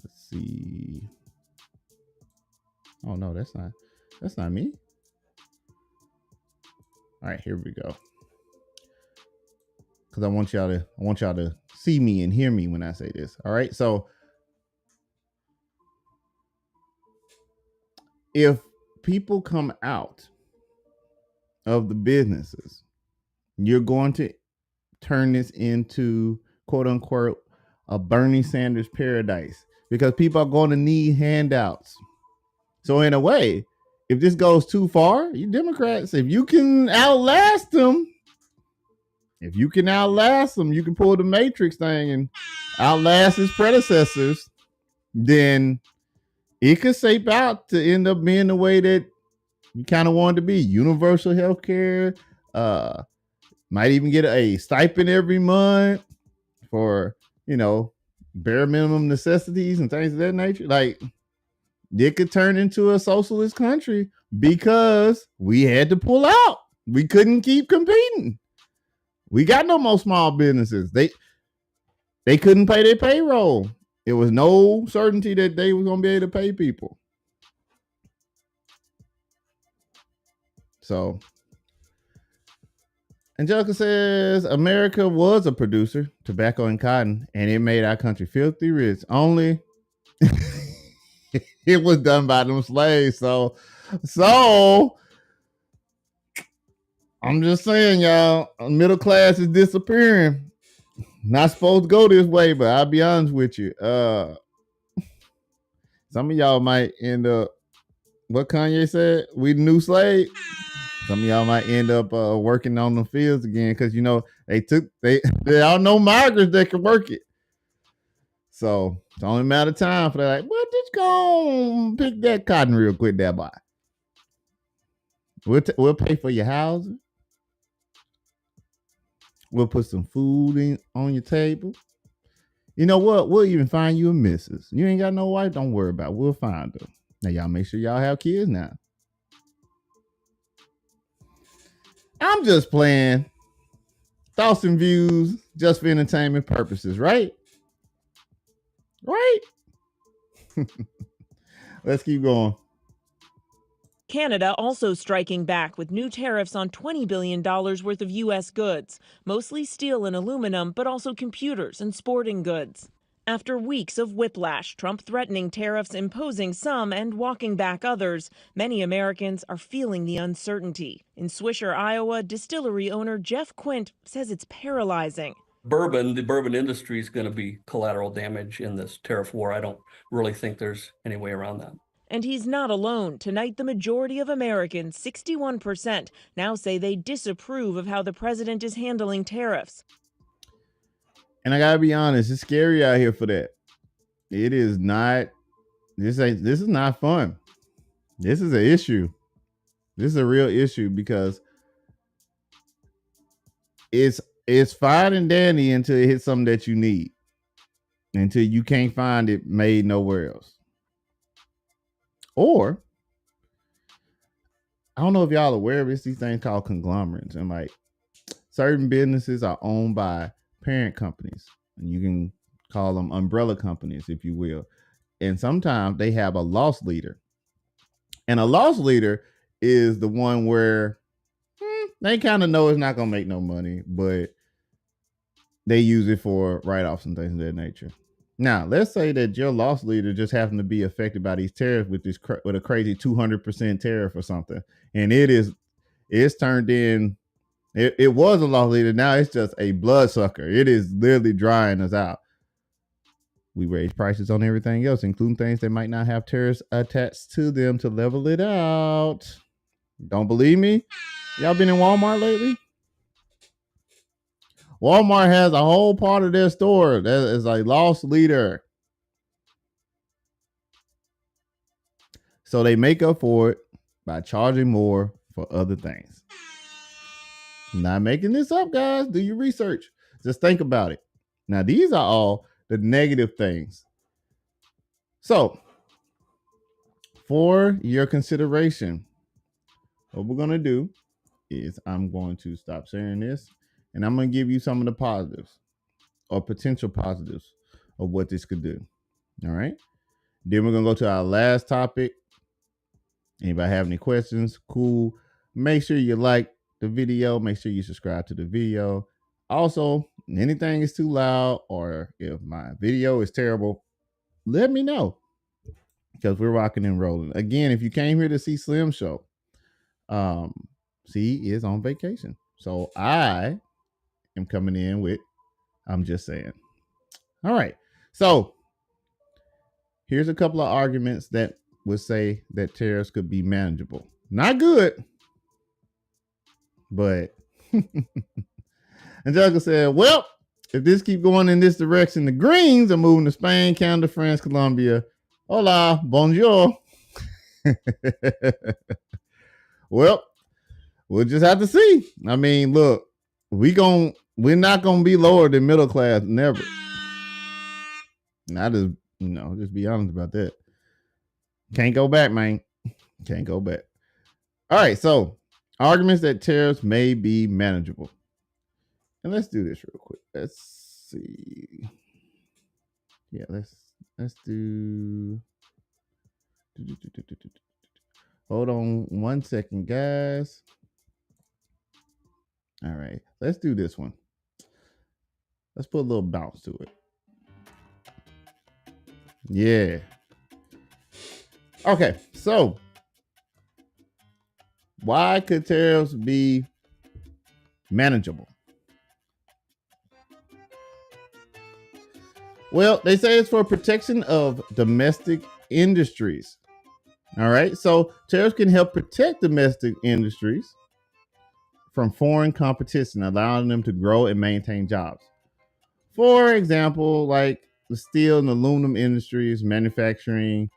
Let's see. Oh no, that's not me. All right, here we go. Because I want y'all to see me and hear me when I say this. All right. So if people come out of the businesses, you're going to turn this into, quote unquote, a Bernie Sanders paradise, because people are going to need handouts. So in a way, if this goes too far, you Democrats, if you can outlast them, you can pull the Matrix thing and outlast his predecessors, then it could shape out to end up being the way that you kind of want it to be. Universal health care, might even get a stipend every month for, bare minimum necessities and things of that nature. Like, it could turn into a socialist country because we had to pull out. We couldn't keep competing. We got no more small businesses. They couldn't pay their payroll. It was no certainty that they were going to be able to pay people. So, Angelica says America was a producer, tobacco and cotton, and it made our country filthy rich. Only it was done by them slaves. So I'm just saying, y'all, middle class is disappearing. Not supposed to go this way, but I'll be honest with you. Some of y'all might end up, what Kanye said, we the new slave. Some of y'all might end up working on the fields again, because they all know migrants that can work it. So it's only a matter of time for that. Like, well, just go pick that cotton real quick, there, boy. We'll pay for your housing. We'll put some food on your table. You know what? We'll even find you a missus. You ain't got no wife? Don't worry about it. We'll find her. Now, y'all make sure y'all have kids now. I'm just playing. Thoughts and views just for entertainment purposes, right? Right? Let's keep going. Canada also striking back with new tariffs on $20 billion worth of U.S. goods, mostly steel and aluminum, but also computers and sporting goods. After weeks of whiplash, Trump threatening tariffs, imposing some and walking back others, many Americans are feeling the uncertainty. In Swisher, Iowa, distillery owner Jeff Quint says it's paralyzing. The bourbon industry is going to be collateral damage in this tariff war. I don't really think there's any way around that. And he's not alone. Tonight, the majority of Americans, 61%, now say they disapprove of how the president is handling tariffs. And I gotta be honest, it's scary out here for that. It is not. This is not fun. This is an issue. This is a real issue, because it's fine and dandy until it hits something that you need, until you can't find it made nowhere else. Or I don't know if y'all are aware of this, these things called conglomerates, and like certain businesses are owned by parent companies, and you can call them umbrella companies, if you will. And sometimes they have a loss leader, and a loss leader is the one where they kind of know it's not going to make no money, but they use it for write-offs and things of that nature. Now, let's say that your loss leader just happened to be affected by these tariffs with a crazy 200% tariff or something, and it's turned in. It was a loss leader. Now it's just a bloodsucker. It is literally drying us out. We raise prices on everything else, including things that might not have tariffs attached to them to level it out. Don't believe me? Y'all been in Walmart lately? Walmart has a whole part of their store that is a loss leader. So they make up for it by charging more for other things. I'm not making this up, guys. Do your research. Just think about it. Now, these are all the negative things. So, for your consideration, what we're going to do is I'm going to stop sharing this, and I'm going to give you some of the positives or potential positives of what this could do. All right. Then we're going to go to our last topic. Anybody have any questions? Cool. Make sure you like the video. Make sure you subscribe to the video. Also, anything is too loud or if my video is terrible, let me know, because we're rocking and rolling. Again, if you came here to see Slim Show, he is on vacation. So I am coming in with, I'm just saying. All right. So here's a couple of arguments that would say that tariffs could be manageable. Not good, but Angelica said, well, if this keep going in this direction, the Greens are moving to Spain, Canada, France, Colombia. Hola, bonjour. Well, we'll just have to see. I mean, look, we're not gonna be lower than middle class, never. And I just be honest about that. Can't go back, man. Can't go back. All right, so arguments that tariffs may be manageable. And let's do this real quick. Let's see. Yeah, let's do. Hold on 1 second, guys. All right, let's do this one. Let's put a little bounce to it. Yeah. Okay, so why could tariffs be manageable? Well, they say it's for protection of domestic industries. All right, so tariffs can help protect domestic industries from foreign competition, allowing them to grow and maintain jobs. For example, like the steel and aluminum industries, manufacturing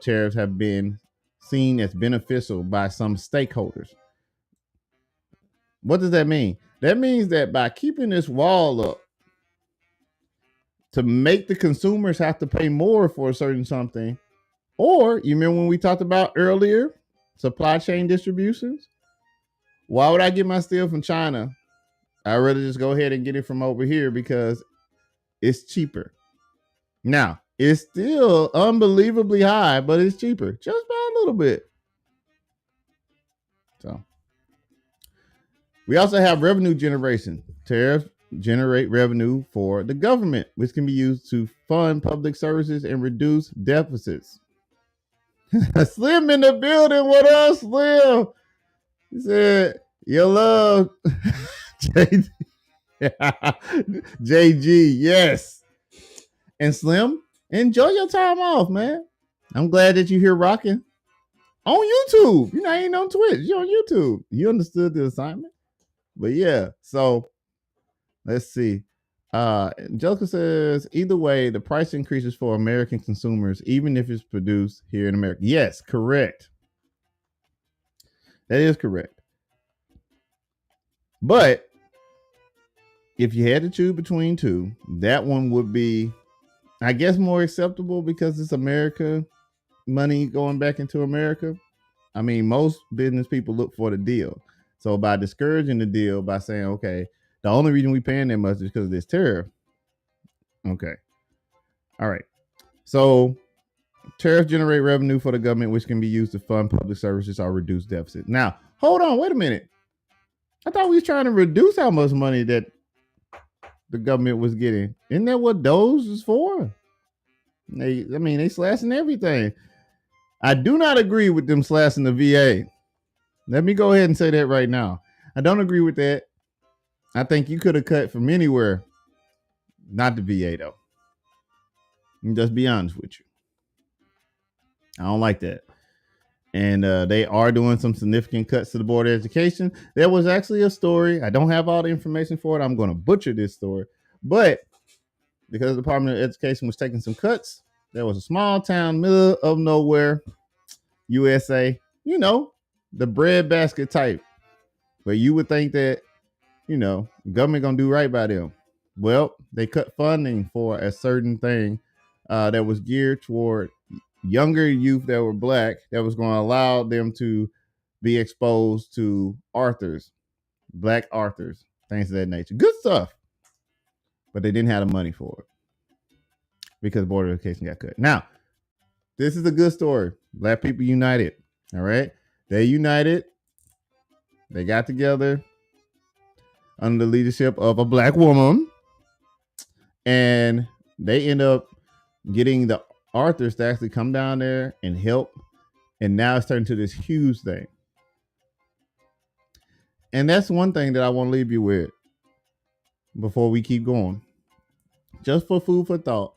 tariffs have been seen as beneficial by some stakeholders. What does that mean? That means that by keeping this wall up to make the consumers have to pay more for a certain something, or you remember when we talked about earlier, supply chain distributions? Why would I get my steel from China? I'd rather just go ahead and get it from over here because it's cheaper. Now, it's still unbelievably high, but it's cheaper just by a little bit. So we also have revenue generation. Tariffs generate revenue for the government, which can be used to fund public services and reduce deficits. Slim in the building. What else, Slim? He said, you love JG. Yes. And Slim, enjoy your time off, man. I'm glad that you're here rocking on YouTube. You're not even on Twitch. You're on YouTube. You understood the assignment. But yeah, so let's see. Angelica says, either way, the price increases for American consumers, even if it's produced here in America. Yes, correct. That is correct. But if you had to choose between two, that one would be, I guess, more acceptable because it's America money going back into America. I mean, most business people look for the deal. So by discouraging the deal by saying, okay, the only reason we paying that much is because of this tariff. Okay. All right. So tariffs generate revenue for the government, which can be used to fund public services or reduce deficit. Now, hold on, wait a minute. I thought we was trying to reduce how much money that the government was getting. Isn't that what those is for? They slashing everything. I do not agree with them slashing the VA. Let me go ahead and say that right now. I don't agree with that. I think you could have cut from anywhere, not the VA though. Just be honest with you. I don't like that. And they are doing some significant cuts to the Board of Education. There was actually a story. I don't have all the information for it. I'm going to butcher this story. But because the Department of Education was taking some cuts, there was a small town, middle of nowhere, USA, the breadbasket type. But you would think that, government going to do right by them. Well, they cut funding for a certain thing that was geared toward younger youth that were black, that was going to allow them to be exposed to authors, black authors, things of that nature. Good stuff. But they didn't have the money for it because Board of Education got cut. Now, this is a good story. Black people united. All right. They united. They got together under the leadership of a black woman. And they end up getting the authors to actually come down there and help. And now it's turned into this huge thing. And that's one thing that I want to leave you with before we keep going. Just for food for thought.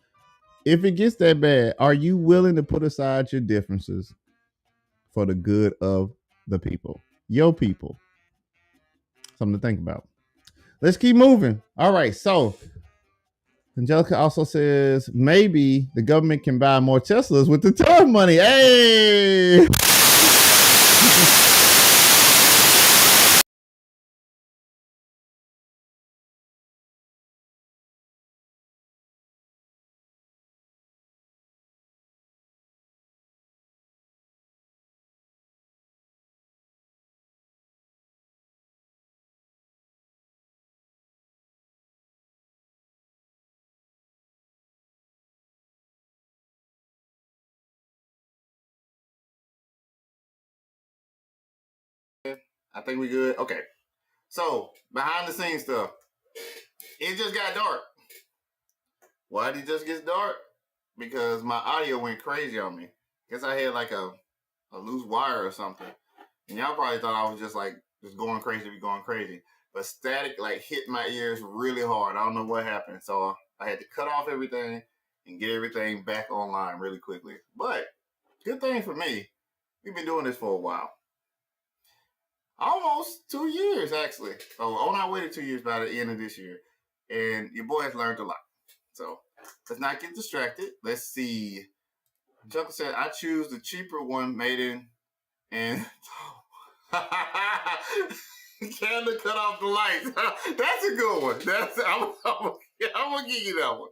If it gets that bad, are you willing to put aside your differences for the good of the people? Your people. Something to think about. Let's keep moving. All right. So Angelica also says maybe the government can buy more Teslas with the tariff money. Hey! I think we good. Okay. So behind the scenes stuff. It just got dark. Why did it just get dark? Because my audio went crazy on me. Guess I had like a loose wire or something. And y'all probably thought I was just going crazy. But static hit my ears really hard. I don't know what happened. So I had to cut off everything and get everything back online really quickly. But good thing for me, we've been doing this for a while. Almost 2 years, actually. So on our way to 2 years by the end of this year. And your boy has learned a lot. So let's not get distracted. Let's see. Chuck said, I choose the cheaper one made in and Canada cut off the lights. That's a good one. I'm gonna give you that one.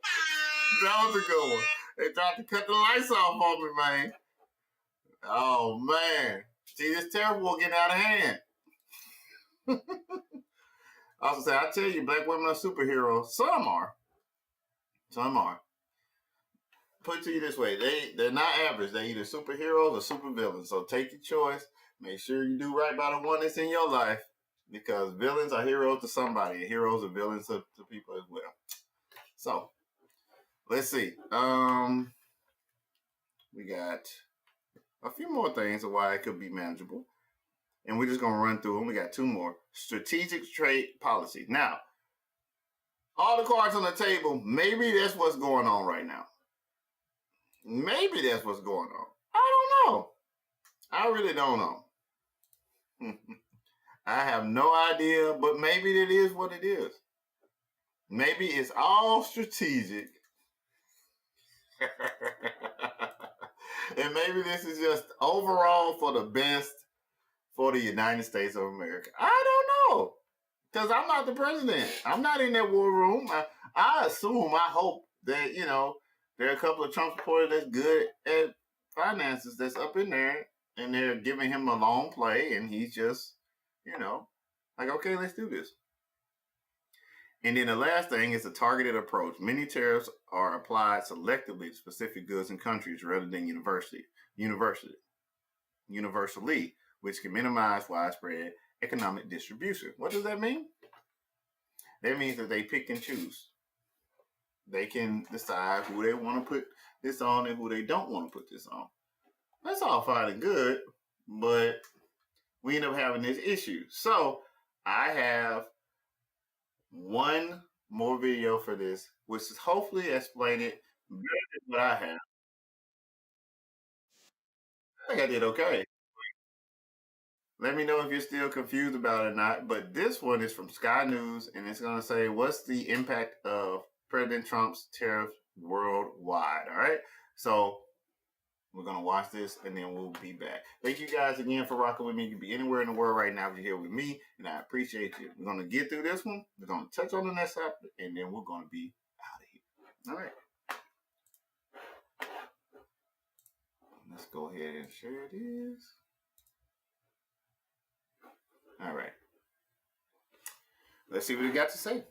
That was a good one. They tried to cut the lights off on me, man. Oh man. See, this tariff war getting out of hand. I also say, I tell you, black women are superheroes. Some are. Put it to you this way, they're not average. They're either superheroes or supervillains. So take your choice. Make sure you do right by the one that's in your life, because villains are heroes to somebody, and heroes are villains to people as well. So let's see. We got a few more things of why it could be manageable, and we're just gonna run through them. We got two more. Strategic trade policy. Now, all the cards on the table. Maybe that's what's going on right now. Maybe that's what's going on. I don't know. I really don't know. I have no idea, but maybe it is what it is. Maybe it's all strategic. And maybe this is just overall for the best for the United States of America. I don't know. Because I'm not the president. I'm not in that war room. I hope that, there are a couple of Trump supporters that's good at finances that's up in there, and they're giving him a long play, and he's just, like, okay, let's do this. And then the last thing is a targeted approach. Many tariffs are applied selectively to specific goods and countries rather than universally, which can minimize widespread economic distribution. What does that mean? That means that they pick and choose. They can decide who they want to put this on and who they don't want to put this on. That's all fine and good, but we end up having this issue. So I have one more video for this, which is hopefully explain it better than what I have. I think I did okay. Let me know if you're still confused about it or not. But this one is from Sky News, and it's going to say, what's the impact of President Trump's tariffs worldwide? All right. So we're going to watch this, and then we'll be back. Thank you guys again for rocking with me. You can be anywhere in the world right now if you're here with me, and I appreciate you. We're going to get through this one. We're going to touch on the next topic, and then we're going to be out of here. All right. Let's go ahead and share this. All right. Let's see what he got to say.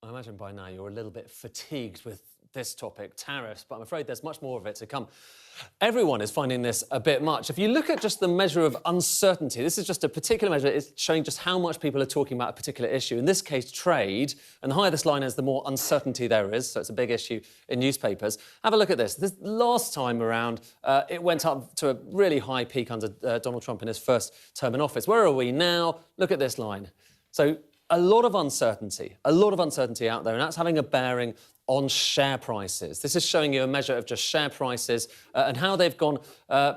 I imagine by now you're a little bit fatigued with this topic, tariffs, but I'm afraid there's much more of it to come. Everyone is finding this a bit much. If you look at just the measure of uncertainty, this is just a particular measure. It's showing just how much people are talking about a particular issue. In this case, trade. And the higher this line is, the more uncertainty there is. So it's a big issue in newspapers. Have a look at this. This last time around, it went up to a really high peak under Donald Trump in his first term in office. Where are we now? Look at this line. So a lot of uncertainty out there, and that's having a bearing on share prices. This is showing you a measure of just share prices and how they've gone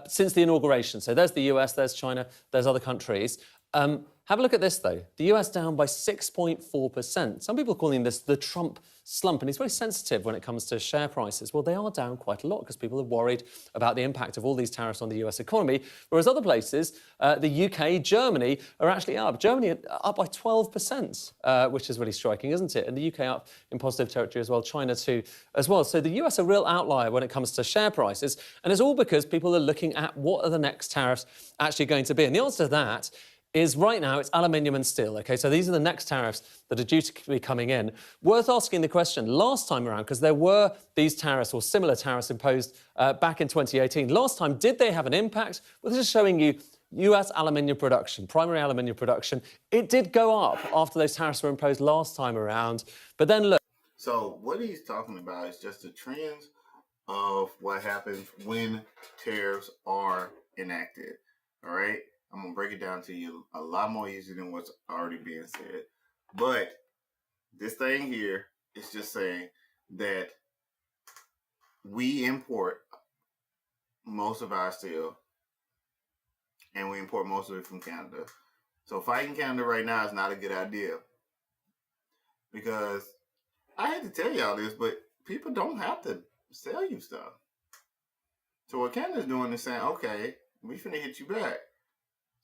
since the inauguration. So there's the US, there's China, there's other countries. Have a look at this, though. The US down by 6.4%. Some people are calling this the Trump slump, and he's very sensitive when it comes to share prices. Well, they are down quite a lot because people are worried about the impact of all these tariffs on the US economy, whereas other places, the UK, Germany, are actually up. Germany up by 12%, which is really striking, isn't it? And the UK up in positive territory as well, China too as well. So the US a real outlier when it comes to share prices, and it's all because people are looking at what are the next tariffs actually going to be. And the answer to that is right now it's aluminium and steel, OK? So these are the next tariffs that are due to be coming in. Worth asking the question last time around, because there were these tariffs or similar tariffs imposed back in 2018. Last time, did they have an impact? Well, this is showing you US aluminium production, primary aluminium production. It did go up after those tariffs were imposed last time around. But then look. So what he's talking about is just the trends of what happens when tariffs are enacted, all right? I'm going to break it down to you a lot more easy than what's already being said. But this thing here is just saying that we import most of our steel, and we import most of it from Canada. So fighting Canada right now is not a good idea. Because I hate to tell y'all this, but people don't have to sell you stuff. So what Canada's doing is saying, okay, we finna hit you back.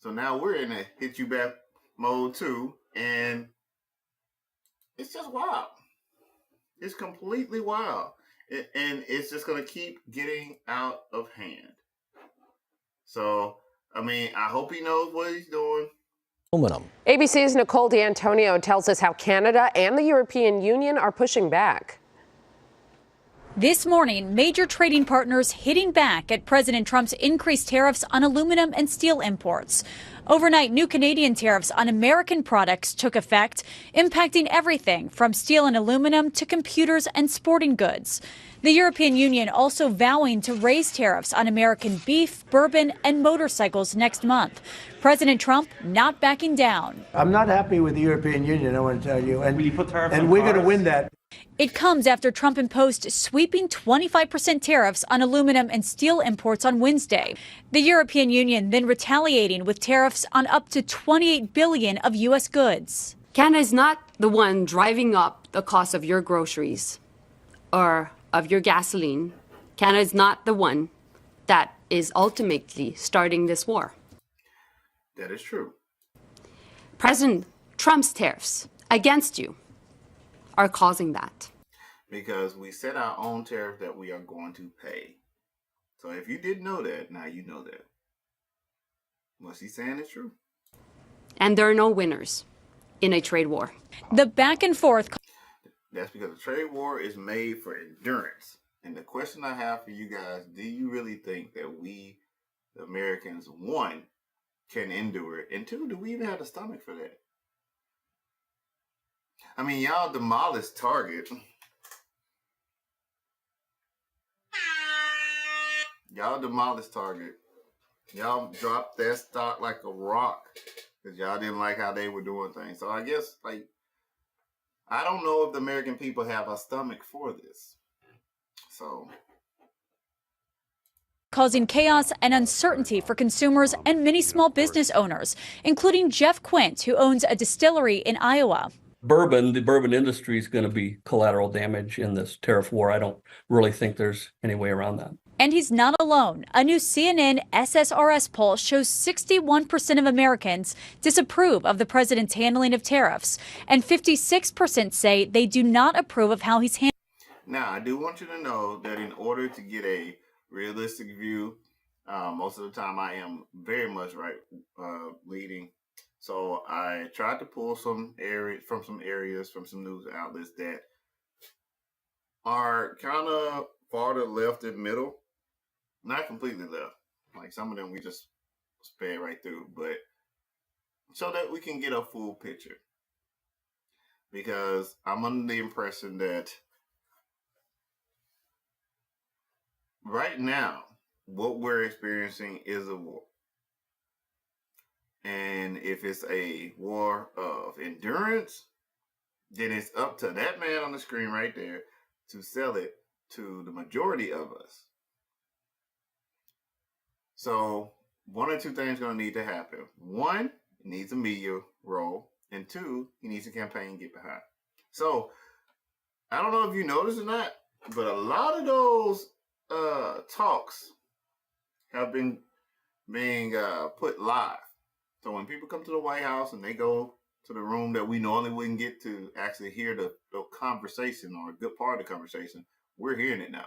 So now we're in a hit you back mode too, and it's just wild. It's completely wild, and it's just going to keep getting out of hand. So, I mean, I hope he knows what he's doing. ABC's Nicole D'Antonio tells us how Canada and the European Union are pushing back. This morning, major trading partners hitting back at President Trump's increased tariffs on aluminum and steel imports. Overnight, new Canadian tariffs on American products took effect, impacting everything from steel and aluminum to computers and sporting goods. The European Union also vowing to raise tariffs on American beef, bourbon, and motorcycles next month. President Trump not backing down. I'm not happy with the European Union, I want to tell you. And we're going to win that. It comes after Trump imposed sweeping 25% tariffs on aluminum and steel imports on Wednesday. The European Union then retaliating with tariffs on up to $28 billion of U.S. goods. Canada is not the one driving up the cost of your groceries or of your gasoline. Canada is not the one that is ultimately starting this war. That is true. President Trump's tariffs against you are causing that. Because we set our own tariff that we are going to pay. So if you didn't know that, now you know that. What she's saying is true. And there are no winners in a trade war. The back and forth. That's because the trade war is made for endurance. And the question I have for you guys, do you really think that we, the Americans, one, can endure it? And two, do we even have the stomach for that? I mean, y'all demolished Target. Y'all demolished Target. Y'all dropped that stock like a rock because y'all didn't like how they were doing things. So I guess, like, I don't know if the American people have a stomach for this. So, causing chaos and uncertainty for consumers and many small business owners, including Jeff Quint, who owns a distillery in Iowa. The bourbon industry is going to be collateral damage in this tariff war. I don't really think there's any way around that. And he's not alone. A new CNN SSRS poll shows 61% of Americans disapprove of the president's handling of tariffs, and 56% say they do not approve of how he's handling. Now, I do want you to know that in order to get a realistic view, most of the time I am very much right leading. So I tried to pull some areas from some news outlets that are kind of farther left and middle. Not completely left. Like some of them we just sped right through, but so that we can get a full picture. Because I'm under the impression that right now, what we're experiencing is a war. And if it's a war of endurance, then it's up to that man on the screen right there to sell it to the majority of us. So one or two things are going to need to happen. One, he needs a media role. And two, he needs a campaign to get behind. So I don't know if you noticed or not, but a lot of those talks have been being put live. So when people come to the White House and they go to the room that we normally wouldn't get to actually hear the conversation or a good part of the conversation, we're hearing it now.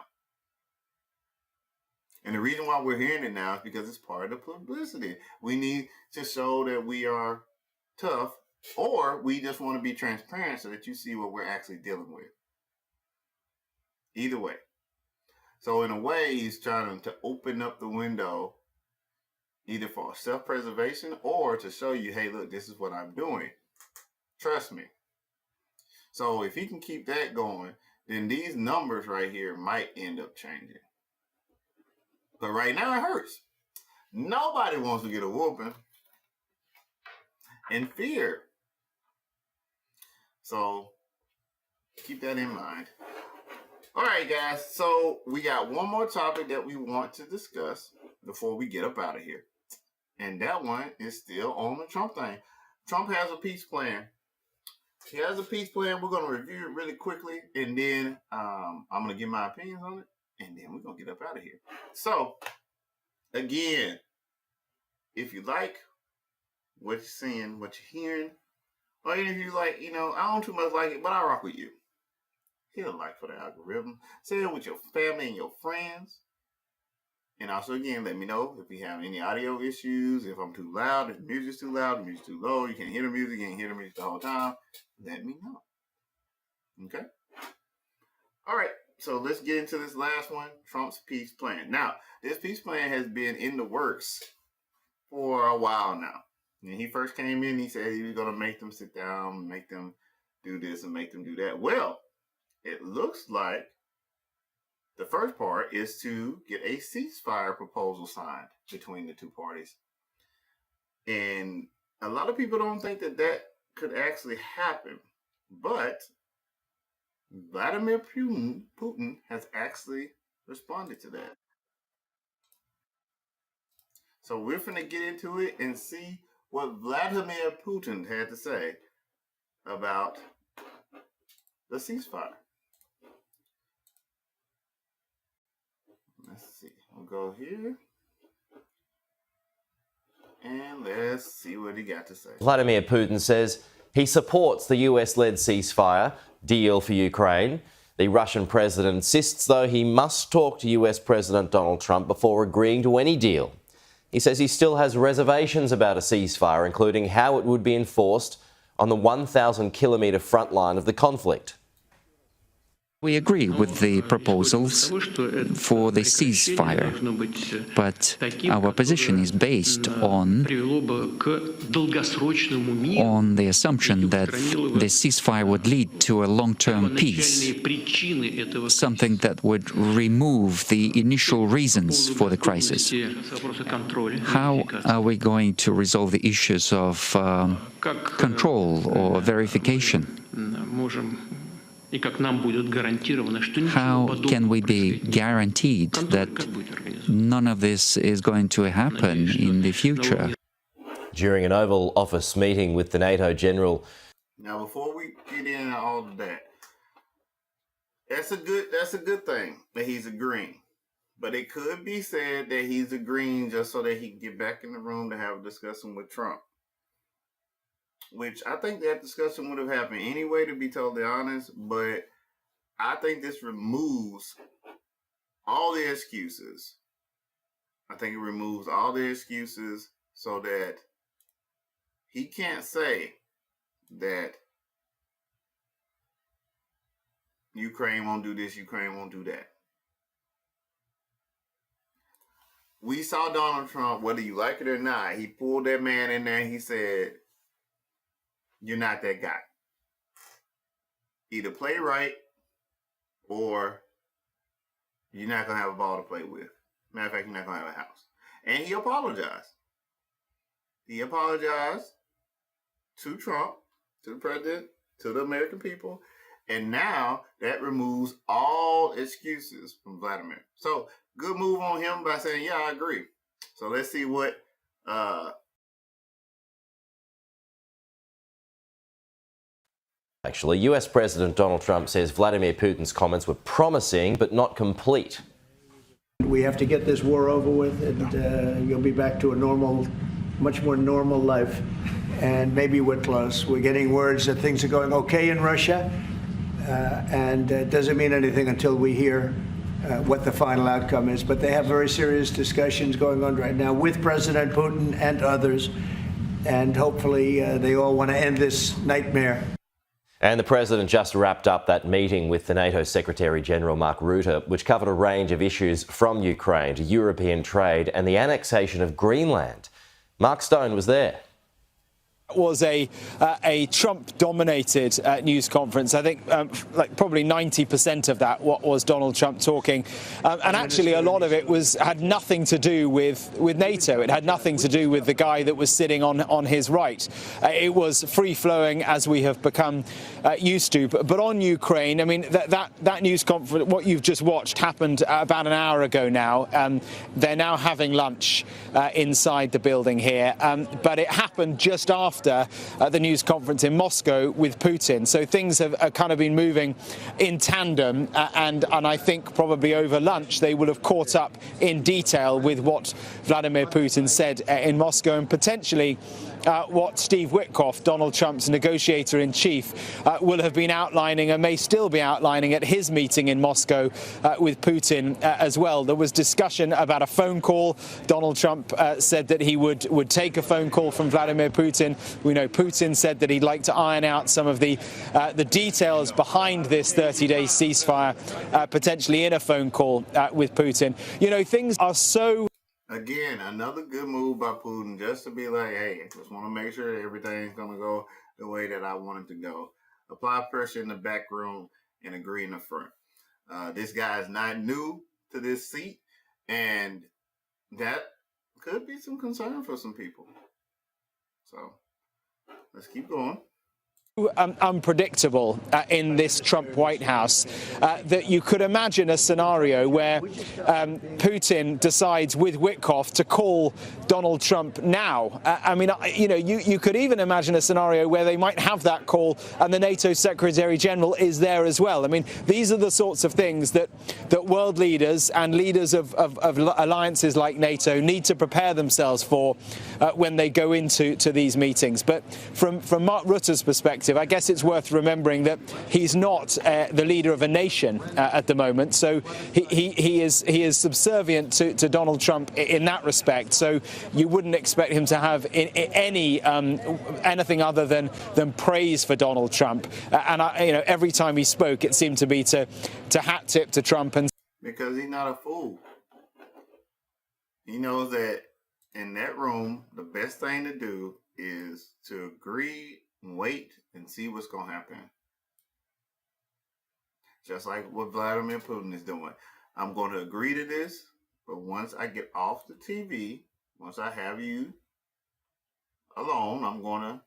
And the reason why we're hearing it now is because it's part of the publicity. We need to show that we are tough, or we just want to be transparent so that you see what we're actually dealing with. Either way. So in a way, he's trying to open up the window either for self-preservation or to show you, hey, look, this is what I'm doing. Trust me. So if he can keep that going, then these numbers right here might end up changing. But right now it hurts. Nobody wants to get a whooping. And fear. So keep that in mind. All right, guys. So we got one more topic that we want to discuss before we get up out of here. And that one is still on the Trump thing. Trump has a peace plan. He has a peace plan. We're going to review it really quickly. And then I'm going to give my opinions on it. And then we're going to get up out of here. So, again, if you like what you're seeing, what you're hearing, or even if you like, I don't too much like it, but I rock with you. Hit a like for the algorithm. Share it with your family and your friends. And also, again, let me know if you have any audio issues, if I'm too loud, if the music's too loud, the music's too low, you can't hear the music, you can't hear the music the whole time. Let me know. Okay? All right. So let's get into this last one, Trump's peace plan. Now, this peace plan has been in the works for a while now. When he first came in, he said he was going to make them sit down, make them do this and make them do that. Well, it looks like the first part is to get a ceasefire proposal signed between the two parties. And a lot of people don't think that that could actually happen. But Vladimir Putin has actually responded to that. So we're going to get into it and see what Vladimir Putin had to say about the ceasefire. Let's see. We'll go here. And let's see what he got to say. Vladimir Putin says He supports the US-led ceasefire deal for Ukraine. The Russian president insists, though, he must talk to US President Donald Trump before agreeing to any deal. He says he still has reservations about a ceasefire, including how it would be enforced on the 1,000-kilometre front line of the conflict. We agree with the proposals for the ceasefire, but our position is based on the assumption that the ceasefire would lead to a long-term peace, something that would remove the initial reasons for the crisis. How are we going to resolve the issues of control or verification? How can we be guaranteed that none of this is going to happen in the future? During an Oval Office meeting with the NATO general. Now, before we get into all of that, that's a good thing that he's agreeing. But it could be said that he's agreeing just so that he can get back in the room to have a discussion with Trump. Which I think that discussion would have happened anyway, to be totally honest. But I think this removes all the excuses. I think it removes all the excuses so that he can't say that Ukraine won't do this, Ukraine won't do that. We saw Donald Trump, whether you like it or not, he pulled that man in there and he said, "You're not that guy. Either play right or you're not going to have a ball to play with. Matter of fact, you're not going to have a house." And he apologized. He apologized to Trump, to the president, to the American people. And now that removes all excuses from Vladimir. So good move on him by saying, yeah, I agree. So let's see what Actually, US President Donald Trump says Vladimir Putin's comments were promising but not complete. We have to get this war over with, and you'll be back to a normal, much more normal life. And maybe we're close. We're getting words that things are going okay in Russia, and it doesn't mean anything until we hear what the final outcome is. But they have very serious discussions going on right now with President Putin and others, and hopefully they all want to end this nightmare. And the president just wrapped up that meeting with the NATO Secretary General Mark Rutte, which covered a range of issues from Ukraine to European trade and the annexation of Greenland. Mark Stone was there. Was a Trump-dominated news conference. I think like probably 90% of that was Donald Trump talking, and actually a lot of it had nothing to do with NATO. It had nothing to do with the guy that was sitting on his right. It was free-flowing as we have become used to. But on Ukraine, I mean that news conference, what you've just watched, happened about an hour ago now. They're now having lunch inside the building here, but it happened just after the news conference in Moscow with Putin. So things have kind of been moving in tandem, and I think probably over lunch they will have caught up in detail with what Vladimir Putin said in Moscow, and potentially what Steve Witkoff, Donald Trump's negotiator-in-chief, will have been outlining and may still be outlining at his meeting in Moscow with Putin as well. There was discussion about a phone call. Donald Trump said that he would take a phone call from Vladimir Putin. We know Putin said that he'd like to iron out some of the details behind this 30-day ceasefire, potentially in a phone call with Putin. You know, things are so... Again, another good move by Putin, just to be like, hey, I just want to make sure that everything's going to go the way that I want it to go. Apply pressure in the back room and agree in the front. This guy is not new to this seat, and that could be some concern for some people. So let's keep going. Unpredictable in this Trump White House that you could imagine a scenario where Putin decides with Witkoff to call Donald Trump now. I mean, you could even imagine a scenario where they might have that call and the NATO Secretary General is there as well. I mean, these are the sorts of things that world leaders and leaders of alliances like NATO need to prepare themselves for when they go into these meetings. But from Mark Rutte's perspective, I guess it's worth remembering that he's not the leader of a nation at the moment, so he is subservient to Donald Trump in that respect. So you wouldn't expect him to have anything other than praise for Donald Trump. And every time he spoke, it seemed to be to hat tip to Trump, and because he's not a fool. He knows that in that room, the best thing to do is to agree, wait, and see what's going to happen. Just like what Vladimir Putin is doing. I'm going to agree to this, but once I get off the TV, once I have you alone, I'm going to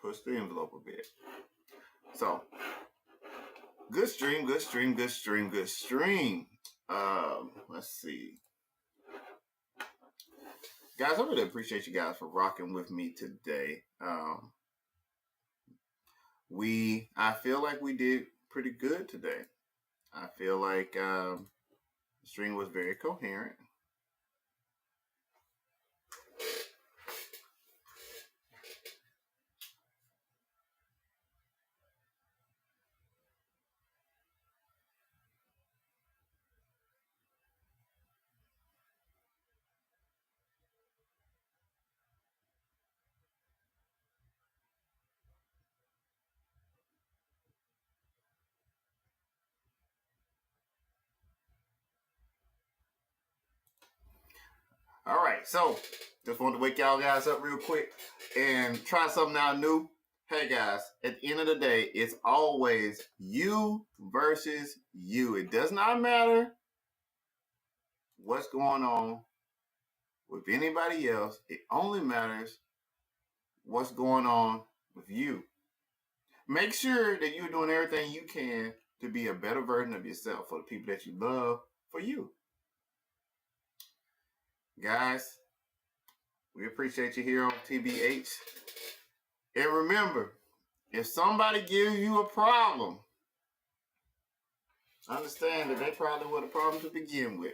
push the envelope a bit. So, good stream, good stream, good stream, good stream. Let's see. Guys, I really appreciate you guys for rocking with me today. I feel like we did pretty good today. I feel like the stream was very coherent. All right, so just wanted to wake y'all guys up real quick and try something out new. Hey guys, at the end of the day, it's always you versus you. It does not matter what's going on with anybody else. It only matters what's going on with you. Make sure that you're doing everything you can to be a better version of yourself for the people that you love, for you. Guys, we appreciate you here on TBH. And remember, if somebody gives you a problem, understand that they probably were the problem to begin with.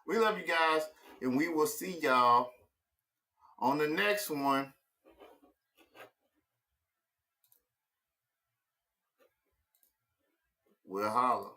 We love you guys, and we will see y'all on the next one. We'll holler.